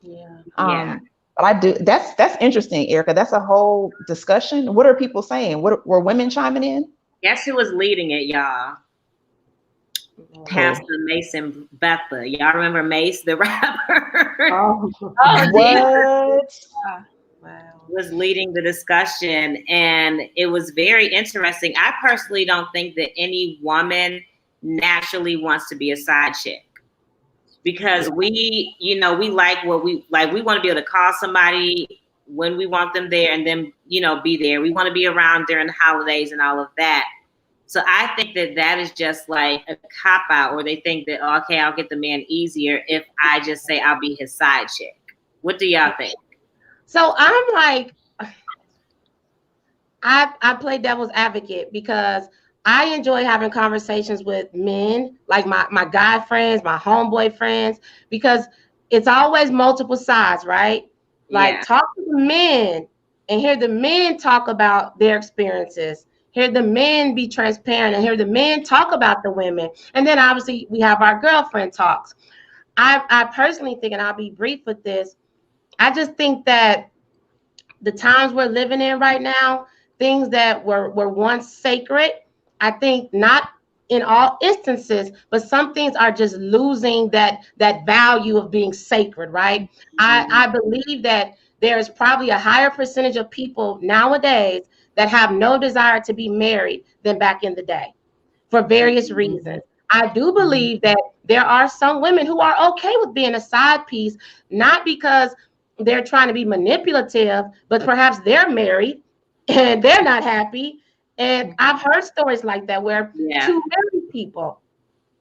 Yeah. But I do. That's interesting, Erica. That's a whole discussion. What are people saying? What were women chiming in? Guess who was leading it, y'all? Pastor Mason Betha. Y'all remember Mace, the rapper? What? Wow. Was leading the discussion, and it was very interesting. I personally don't think that any woman naturally wants to be a side chick because we like what we like. We want to be able to call somebody when we want them there and then, be there. We want to be around during the holidays and all of that. So I think that is just like a cop out, or they think that, okay, I'll get the man easier if I just say I'll be his side chick. What do y'all think? So I'm like, I play devil's advocate because I enjoy having conversations with men, like my guy friends, my homeboy friends, because it's always multiple sides, right? Like talk to the men and hear the men talk about their experiences. Hear the men be transparent and hear the men talk about the women. And then obviously we have our girlfriend talks. I personally think, and I'll be brief with this, I just think that the times we're living in right now, things that were once sacred, I think not in all instances, but some things are just losing that value of being sacred, right? Mm-hmm. I believe that there's probably a higher percentage of people nowadays that have no desire to be married than back in the day for various reasons. I do believe that there are some women who are okay with being a side piece, not because they're trying to be manipulative, but perhaps they're married and they're not happy. And I've heard stories like that where 2 married people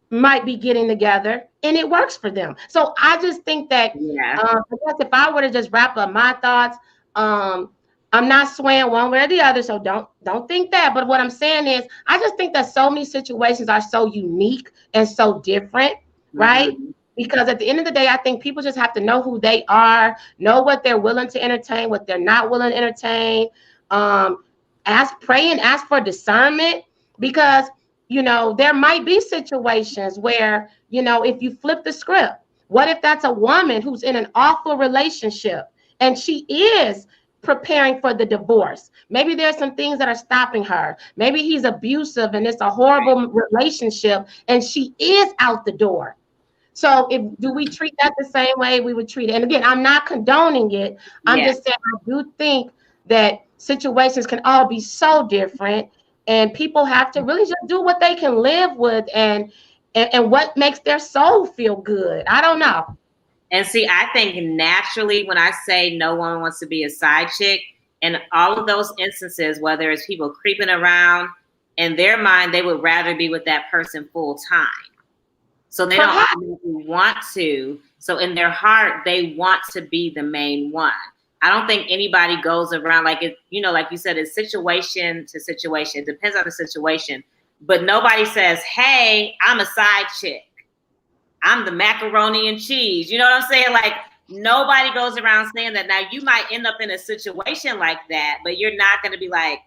might be getting together and it works for them. So I just think that I guess if I were to just wrap up my thoughts, I'm not swaying one way or the other, so don't think that. But what I'm saying is, I just think that so many situations are so unique and so different, right? Because at the end of the day, I think people just have to know who they are, know what they're willing to entertain, what they're not willing to entertain. Pray and ask for discernment, because there might be situations where if you flip the script, what if that's a woman who's in an awful relationship and she is preparing for the divorce? Maybe there's some things that are stopping her. Maybe he's abusive and it's a horrible relationship and she is out the door. So do we treat that the same way we would treat it? And again, I'm not condoning it. I'm just saying I do think that situations can all be so different, and people have to really just do what they can live with and what makes their soul feel good. I don't know. And see, I think naturally when I say no one wants to be a side chick, in all of those instances, whether it's people creeping around, in their mind, they would rather be with that person full time. So they don't want to. So in their heart, they want to be the main one. I don't think anybody goes around like it, like you said, it's situation to situation. It depends on the situation. But nobody says, hey, I'm a side chick. I'm the macaroni and cheese. You know what I'm saying? Like, nobody goes around saying that. Now, you might end up in a situation like that, but you're not going to be like,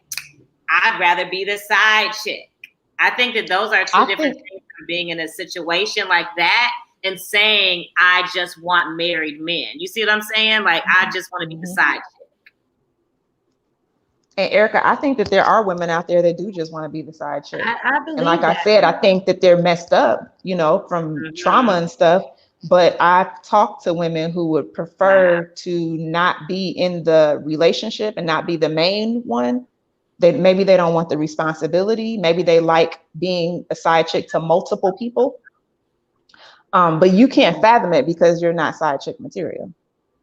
I'd rather be the side chick. I think that those are two different things from being in a situation like that and saying, I just want married men. You see what I'm saying? Like, I just want to be the side chick. And Erica, I think that there are women out there that do just want to be the side chick. I believe And like that. I said, I think that they're messed up, you know, from trauma and stuff. But I've talked to women who would prefer to not be in the relationship and not be the main one. Maybe they don't want the responsibility. Maybe they like being a side chick to multiple people. But you can't fathom it because you're not side chick material.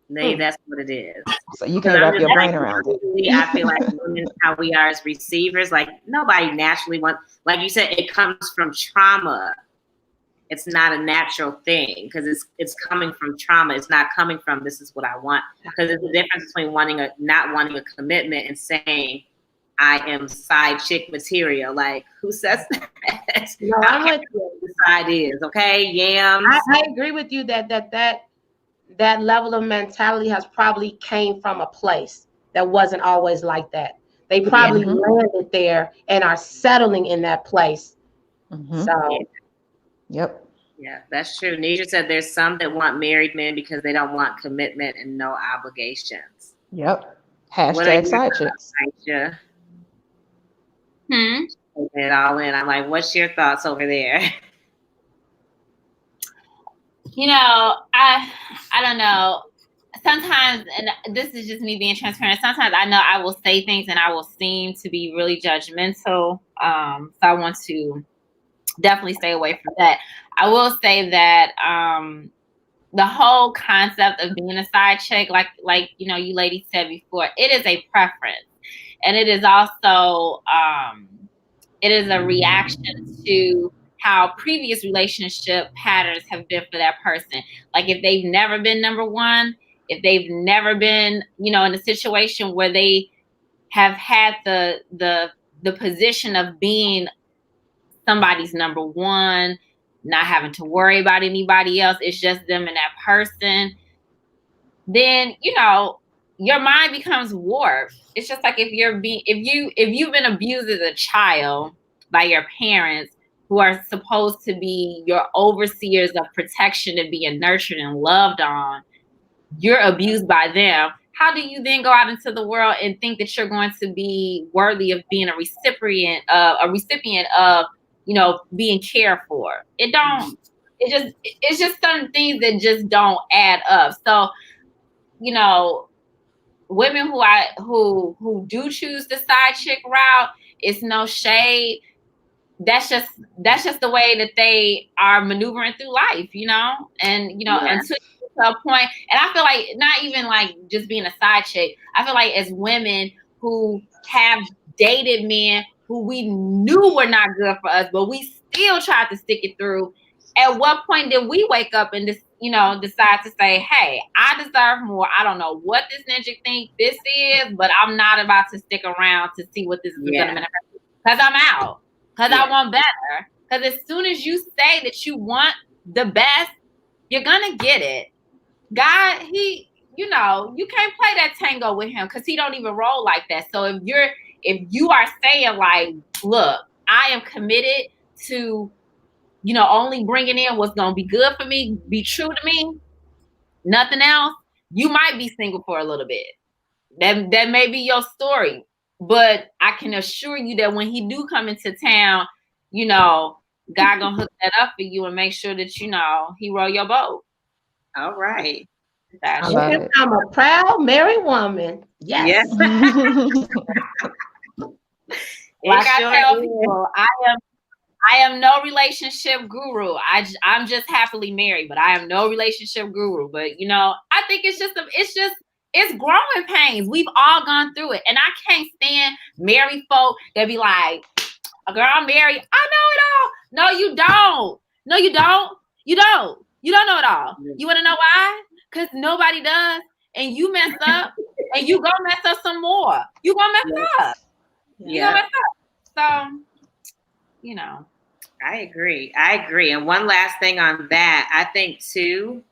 Maybe that's what it is. So you can't wrap your brain around it. I feel like women, how we are as receivers, like nobody naturally wants, like you said, it comes from trauma. It's not a natural thing because it's coming from trauma. It's not coming from this is what I want. Because there's a difference between not wanting a commitment and saying I am side chick material. Like who says that? No, I'm with you. The side is okay. Yams. I agree with you that level of mentality has probably came from a place that wasn't always like that. They probably landed there and are settling in that place. So, yep. Yeah, that's true. Nisha said there's some that want married men because they don't want commitment and no obligations. Yep. Hashtag side chicks. Nisha? Taking it all in. I'm like, what's your thoughts over there? You know, I don't know. Sometimes, and this is just me being transparent, sometimes I know I will say things and I will seem to be really judgmental. So I want to definitely stay away from that. I will say that the whole concept of being a side chick, like you know, you ladies said before, it is a preference. And it is also it is a reaction to how previous relationship patterns have been for that person. Like if they've never been number one, if they've never been, you know, in a situation where they have had the position of being somebody's number one, not having to worry about anybody else, it's just them and that person, then, you know, your mind becomes warped. It's just like if you've been abused as a child by your parents who are supposed to be your overseers of protection and being nurtured and loved on, you're abused by them. How do you then go out into the world and think that you're going to be worthy of being a recipient of, you know, being cared for? It's just certain things that just don't add up. So, you know, women who do choose the side chick route, it's no shade. That's just the way that they are maneuvering through life, you know, and you know, until to a point. And I feel like not even like just being a side chick. I feel like as women who have dated men who we knew were not good for us, but we still tried to stick it through. At what point did we wake up and just, you know, decide to say, hey, I deserve more. I don't know what this ninja think this is, but I'm not about to stick around to see what this is going to manifest. Because I'm out. Because I want better. Because as soon as you say that you want the best, you're going to get it. God, you know, you can't play that tango with him because he don't even roll like that. So if you are saying like, look, I am committed to, you know, only bringing in what's going to be good for me, be true to me, nothing else, you might be single for a little bit. That may be your story. But I can assure you that when he do come into town, you know, God gonna hook that up for you and make sure that, you know, he roll your boat. All right. I'm a proud married woman. Yes. Like I tell people, I am no relationship guru. I'm just happily married, but I am no relationship guru. But you know, I think it's growing pains. We've all gone through it. And I can't stand married folk that be like, a girl, I'm married. I know it all. No, you don't. No, you don't. You don't. You don't know it all. You want to know why? Because nobody does. And you mess up. And you gonna mess up some more. You gonna mess up. You gonna mess up. So, you know. I agree. And one last thing on that. I think, too,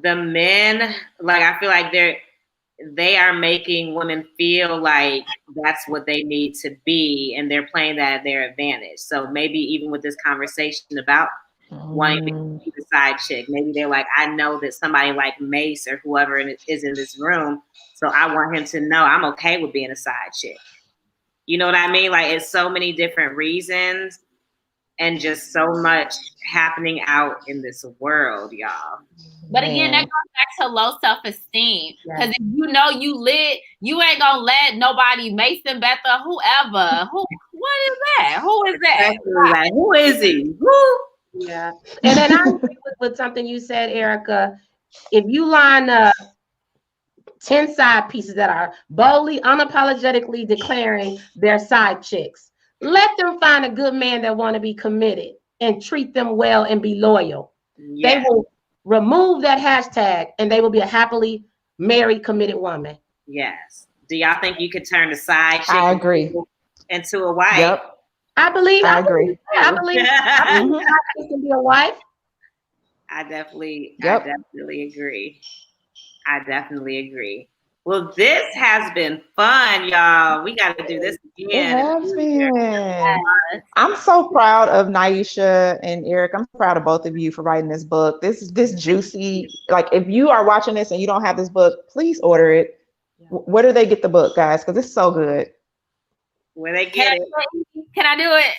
the men, like, I feel like they are making women feel like that's what they need to be, and they're playing that at their advantage. So maybe even with this conversation about wanting to be the side chick, maybe they're like, I know that somebody like Mace or whoever is in this room, so I want him to know I'm okay with being a side chick. You know what I mean? Like it's so many different reasons and just so much happening out in this world, y'all. But again, that goes back to low self-esteem. Because if you know you lit, you ain't gonna let nobody, Mason, Betha, whoever. What is that? Who is that? Like, who is he? Who? Yeah. And then I agree with something you said, Erica. If you line up 10 side pieces that are boldly, unapologetically declaring their side chicks, let them find a good man that want to be committed and treat them well and be loyal. Yeah. They will remove that hashtag and they will be a happily married, committed woman. Yes. Do y'all think you could turn the side chick I agree. into a wife? Yep. I agree. I believe she can be a wife. I definitely agree. I definitely agree. Well, this has been fun, y'all. We got to do this again. It has been. I'm so proud of Naisha and Eric. I'm proud of both of you for writing this book. This juicy. Like, if you are watching this and you don't have this book, please order it. Where do they get the book, guys? Because it's so good. Where they get it? Can I do it?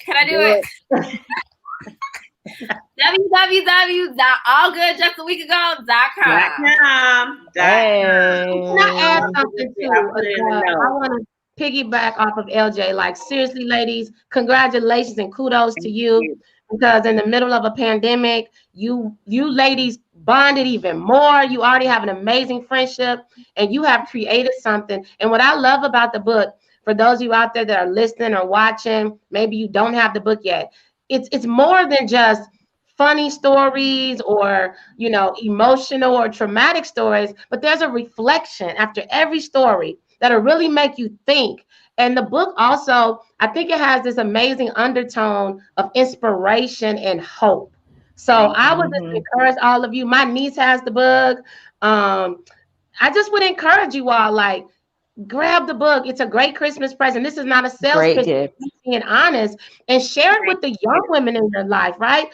www.allgoodjustaweekago.com. Can I add something too? I want to piggyback off of Eljae. Like, seriously, ladies, congratulations and kudos to you, because in the middle of a pandemic, you ladies bonded even more. You already have an amazing friendship and you have created something. And what I love about the book, for those of you out there that are listening or watching, maybe you don't have the book yet, it's more than just funny stories or, you know, emotional or traumatic stories, but there's a reflection after every story that'll really make you think. And the book also, I think it has this amazing undertone of inspiration and hope. So I would just encourage all of you. My niece has the book. I just would encourage you all, like, grab the book. It's a great Christmas present. This is not a sales pitch. Being honest, and share it with the young women in your life, right?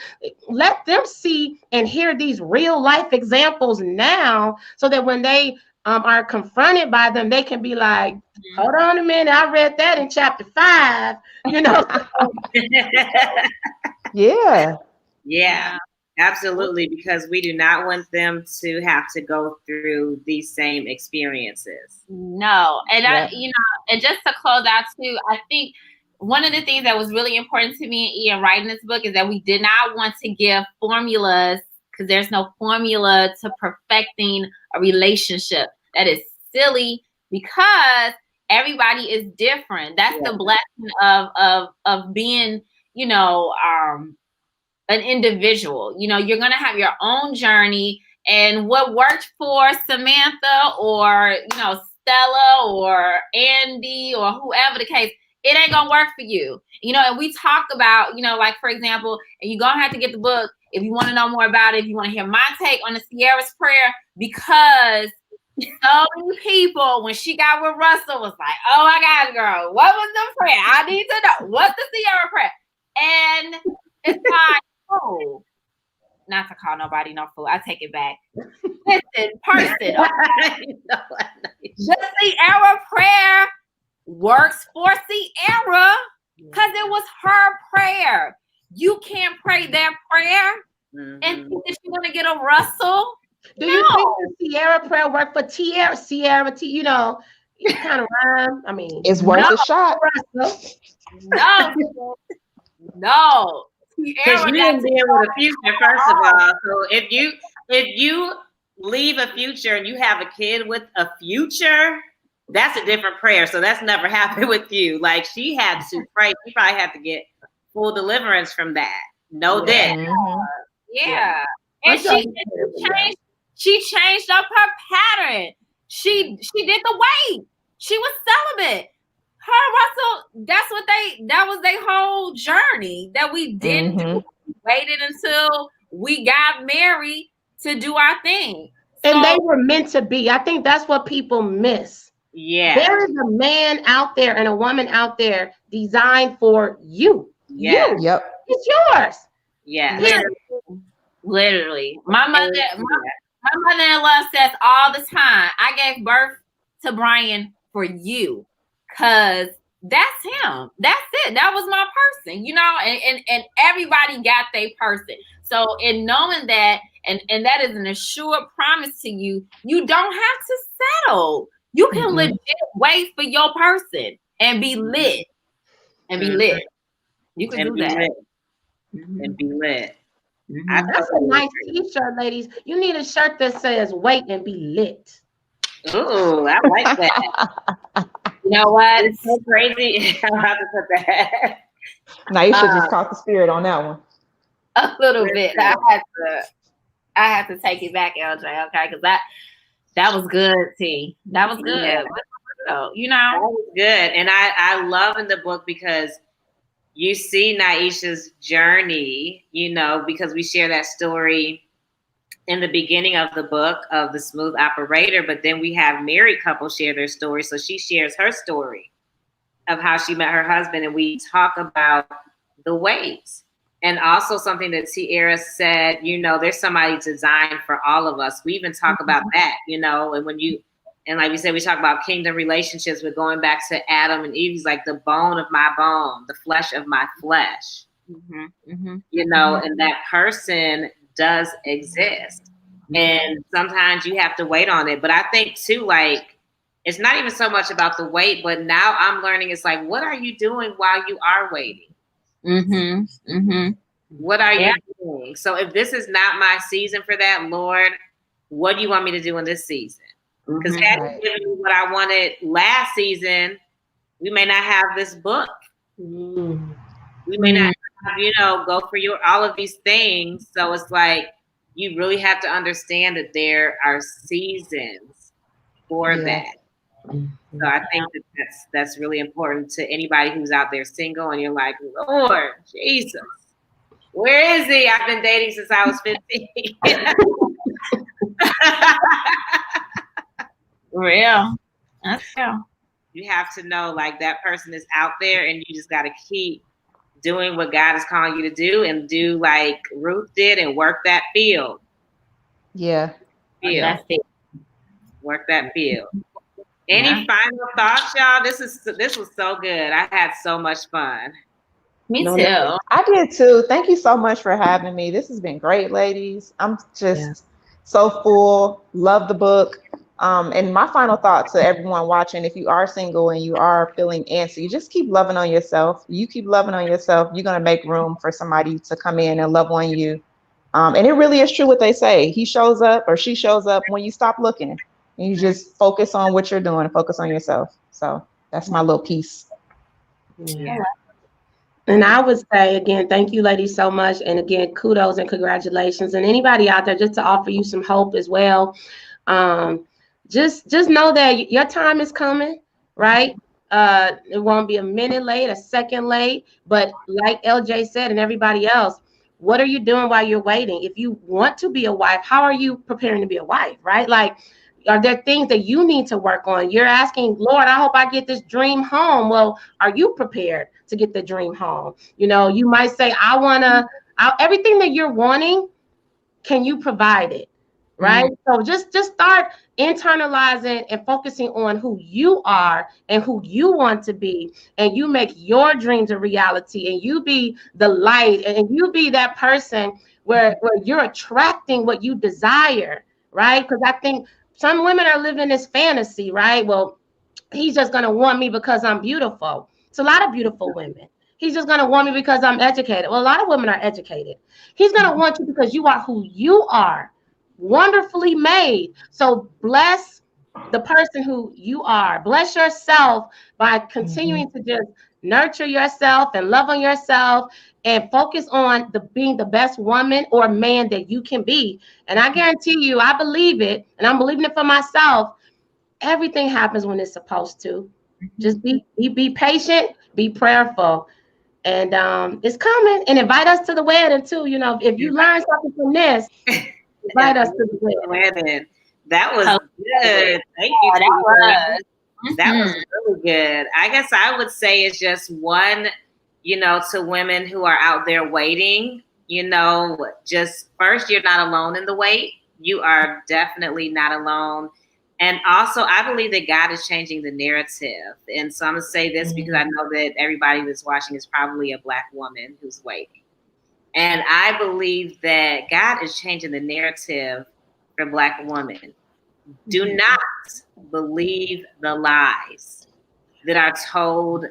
Let them see and hear these real life examples now, so that when they are confronted by them, they can be like, hold on a minute, I read that in chapter 5, you know. Yeah, absolutely, because we do not want them to have to go through these same experiences. No. And and just to close out too, I think one of the things that was really important to me and Ian writing this book is that we did not want to give formulas, because there's no formula to perfecting a relationship. That is silly, because everybody is different. That's the blessing of being, an individual. You're going to have your own journey, and what worked for Samantha or, Stella or Andy or whoever the case, it ain't going to work for you. And we talk about, like, for example, and you're going to have to get the book if you want to know more about it, if you want to hear my take on the Sierra's prayer, because so many people, when she got with Russell, was like, oh my God, girl, what was the prayer? I need to know. What's the Sierra prayer? And it's like, oh, not to call nobody no fool. I take it back. Listen, person. The Sierra prayer works for Sierra because it was her prayer. You can't pray that prayer and think that you're going to get a Russell. Do you think the Sierra prayer worked for Tiara? You kind of rhyme. I mean, it's worth a shot. No. Because you didn't deal with a future, first of all. So if you leave a future and you have a kid with a future, that's a different prayer. So that's never happened with you. Like, she had to pray. She probably had to get full deliverance from that. No debt. Yeah. And she changed up her pattern. She did the wait. She was celibate. Her Russell, that was their whole journey that we didn't do. We waited until we got married to do our thing. And they were meant to be. I think that's what people miss. Yeah. There is a man out there and a woman out there designed for you. Yeah. You. Yep. It's yours. Yeah. Literally. My mother-in-law says all the time, I gave birth to Brian for you, because that's him. That's it. That was my person, and everybody got their person. So in knowing that, and that is an assured promise to you, you don't have to settle. You can legit wait for your person and be lit. And be lit. You can do that. And be lit. That's a nice t-shirt, ladies. You need a shirt that says wait and be lit. Ooh, I like that. You know what? It's so crazy. I'm about to put that. Naisha just caught the spirit on that one. A little bit. I had to take it back, Eljae, okay? Because that was good, T. That was good. Yeah. So, That was good. And I love in the book because you see Naisha's journey, because we share that story in the beginning of the book of the smooth operator, but then we have married couples share their story. So she shares her story of how she met her husband, and we talk about the ways. And also something that Tiara said, there's somebody designed for all of us. We even talk about that, and like we said, we talk about kingdom relationships, but going back to Adam and Eve, he's like the bone of my bone, the flesh of my flesh, and that person does exist. And sometimes you have to wait on it. But I think too, like, it's not even so much about the wait, but now I'm learning it's like, what are you doing while you are waiting? What are you doing? So if this is not my season for that, Lord, what do you want me to do in this season? Because had you given me what I wanted last season, we may not have this book. We may not have, go for all of these things. So it's like, you really have to understand that there are seasons for that. So I think that's really important to anybody who's out there single and you're like, Lord Jesus, where is he? I've been dating since I was 15. Real. That's real. You have to know, like, that person is out there, and you just got to keep doing what God is calling you to do, and do like Ruth did and work that field. Yeah. Work that field. Any final thoughts, y'all? This was so good. I had so much fun. Me too. I did too. Thank you so much for having me. This has been great, ladies. I'm just so full. Love the book. And my final thought to everyone watching, if you are single and you are feeling antsy, you just keep loving on yourself. You keep loving on yourself. You're going to make room for somebody to come in and love on you. And it really is true what they say. He shows up or she shows up when you stop looking. And you just focus on what you're doing and focus on yourself. So that's my little piece. Yeah. And I would say, again, thank you, ladies, so much. And again, kudos and congratulations. And anybody out there, just to offer you some hope as well. Just know that your time is coming, right? It won't be a minute late, a second late. But like Eljae said and everybody else, what are you doing while you're waiting? If you want to be a wife, how are you preparing to be a wife, right? Like, are there things that you need to work on? You're asking, Lord, I hope I get this dream home. Well, are you prepared to get the dream home? You might say, everything that you're wanting, can you provide it? Right? So just start internalizing and focusing on who you are and who you want to be, and you make your dreams a reality, and you be the light, and you be that person where you're attracting what you desire, right? Because I think some women are living this fantasy, right? Well, he's just going to want me because I'm beautiful. It's a lot of beautiful women. He's just going to want me because I'm educated. Well, a lot of women are educated. He's going to want you because you are who you are, wonderfully made. So bless the person who you are. Bless yourself by continuing to just nurture yourself and love on yourself and focus on being the best woman or man that you can be. And I guarantee you, I believe it, and I'm believing it for myself. Everything happens when it's supposed to. Just be patient, be prayerful, and it's coming. And invite us to the wedding too. If you learn something from this, invite us to the wedding. That was good. Thank you. That was really good. I guess I would say it's just one, to women who are out there waiting, just first, you're not alone in the wait. You are definitely not alone. And also, I believe that God is changing the narrative. And so I'm going to say this because I know that everybody that's watching is probably a Black woman who's waiting. And I believe that God is changing the narrative for Black women. Do not believe the lies that are told,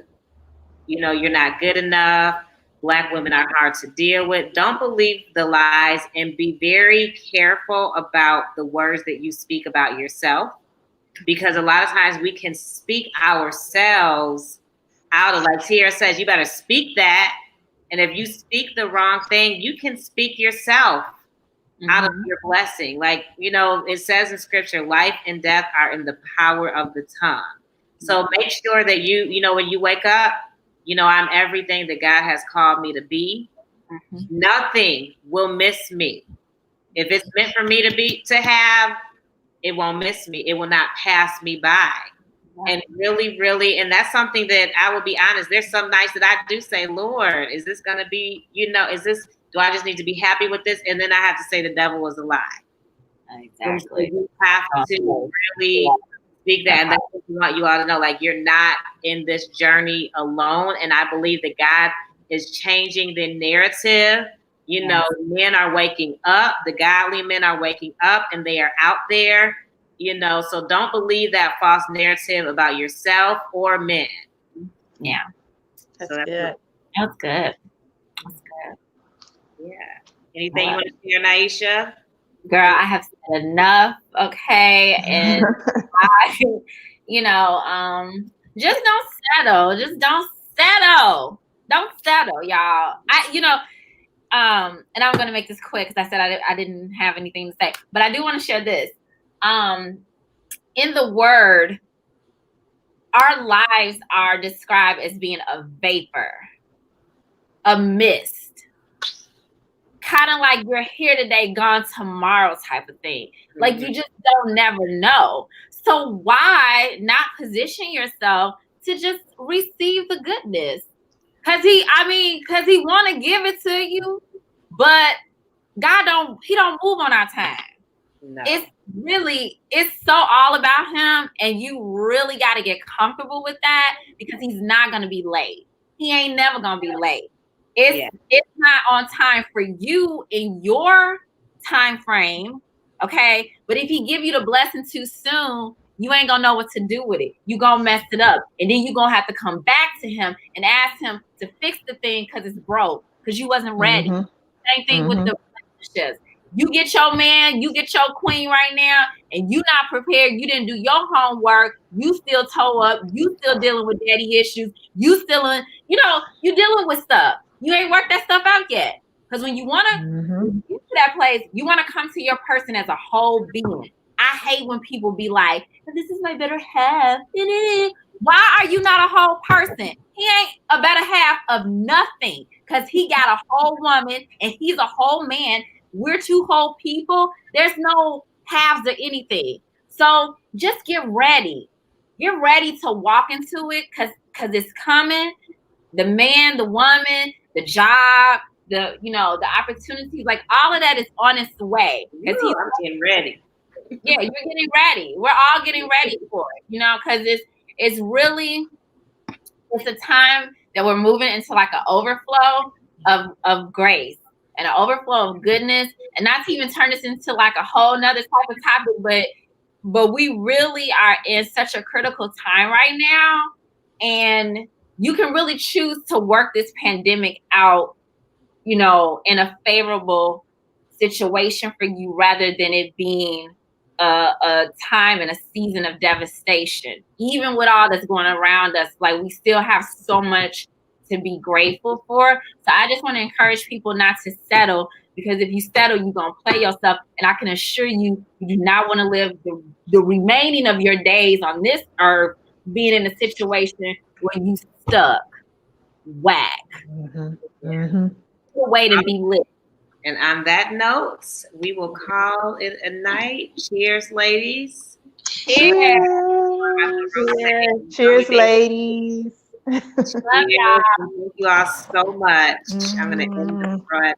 you're not good enough. Black women are hard to deal with. Don't believe the lies, and be very careful about the words that you speak about yourself, because a lot of times we can speak ourselves out of, like Tiara says, you better speak that. And if you speak the wrong thing, you can speak yourself out of your blessing. Like, it says in scripture, life and death are in the power of the tongue. So make sure that when you wake up, I'm everything that God has called me to be. Nothing will miss me. If it's meant for me to have, it won't miss me. It will not pass me by. And really, really, and that's something that I will be honest, there's some nights that I do say, Lord, is this going to be, do I just need to be happy with this? And then I have to say the devil was a lie. Exactly. So you have to really speak that. And that's what we want you all to know. Like, you're not in this journey alone. And I believe that God is changing the narrative. Men are waking up. The godly men are waking up, and they are out there. So don't believe that false narrative about yourself or men. Yeah. That's good. That's good. Yeah. Anything you want to share, Naisha? Girl, I have said enough. Okay. And just don't settle. Just don't settle. Don't settle, y'all. And I'm going to make this quick because I said I didn't have anything to say, but I do want to share this. In the word, our lives are described as being a vapor, a mist, kind of like you're here today, gone tomorrow type of thing. Like, you just don't never know. So why not position yourself to just receive the goodness? Because he want to give it to you, but God don't move on our time. No. It's so all about him, and you really got to get comfortable with that, because he's not going to be late. He ain't never going to be late. It's not on time for you in your time frame, okay? But if he give you the blessing too soon, you ain't going to know what to do with it. You going to mess it up, and then you going to have to come back to him and ask him to fix the thing because it's broke, because you wasn't ready. Same thing with the relationships. You get your man, you get your queen right now, and you not prepared. You didn't do your homework. You still toe up. You still dealing with daddy issues. You still you dealing with stuff. You ain't worked that stuff out yet. Because when you want to get to that place, you want to come to your person as a whole being. I hate when people be like, this is my better half. Why are you not a whole person? He ain't a better half of nothing, because he got a whole woman and he's a whole man. We're two whole people. There's no halves or anything. So just get ready. Get ready to walk into it, because it's coming. The man, the woman, the job, the opportunities, like all of that is on its way. Because he's getting ready. Yeah, you're getting ready. We're all getting ready for it, because it's a time that we're moving into like an overflow of grace and an overflow of goodness, and not to even turn this into like a whole nother type of topic, but we really are in such a critical time right now, and you can really choose to work this pandemic out, in a favorable situation for you, rather than it being a time and a season of devastation. Even with all that's going around us, like, we still have so much to be grateful for. So I just want to encourage people not to settle, because if you settle, you're going to play yourself. And I can assure you, you do not want to live the remaining of your days on this earth being in a situation where you stuck. Whack. Way to be lit. And on that note, we will call it a night. Cheers, ladies. Cheers. Cheers, ladies. Love y'all. Thank you all so much. I'm going to end the front.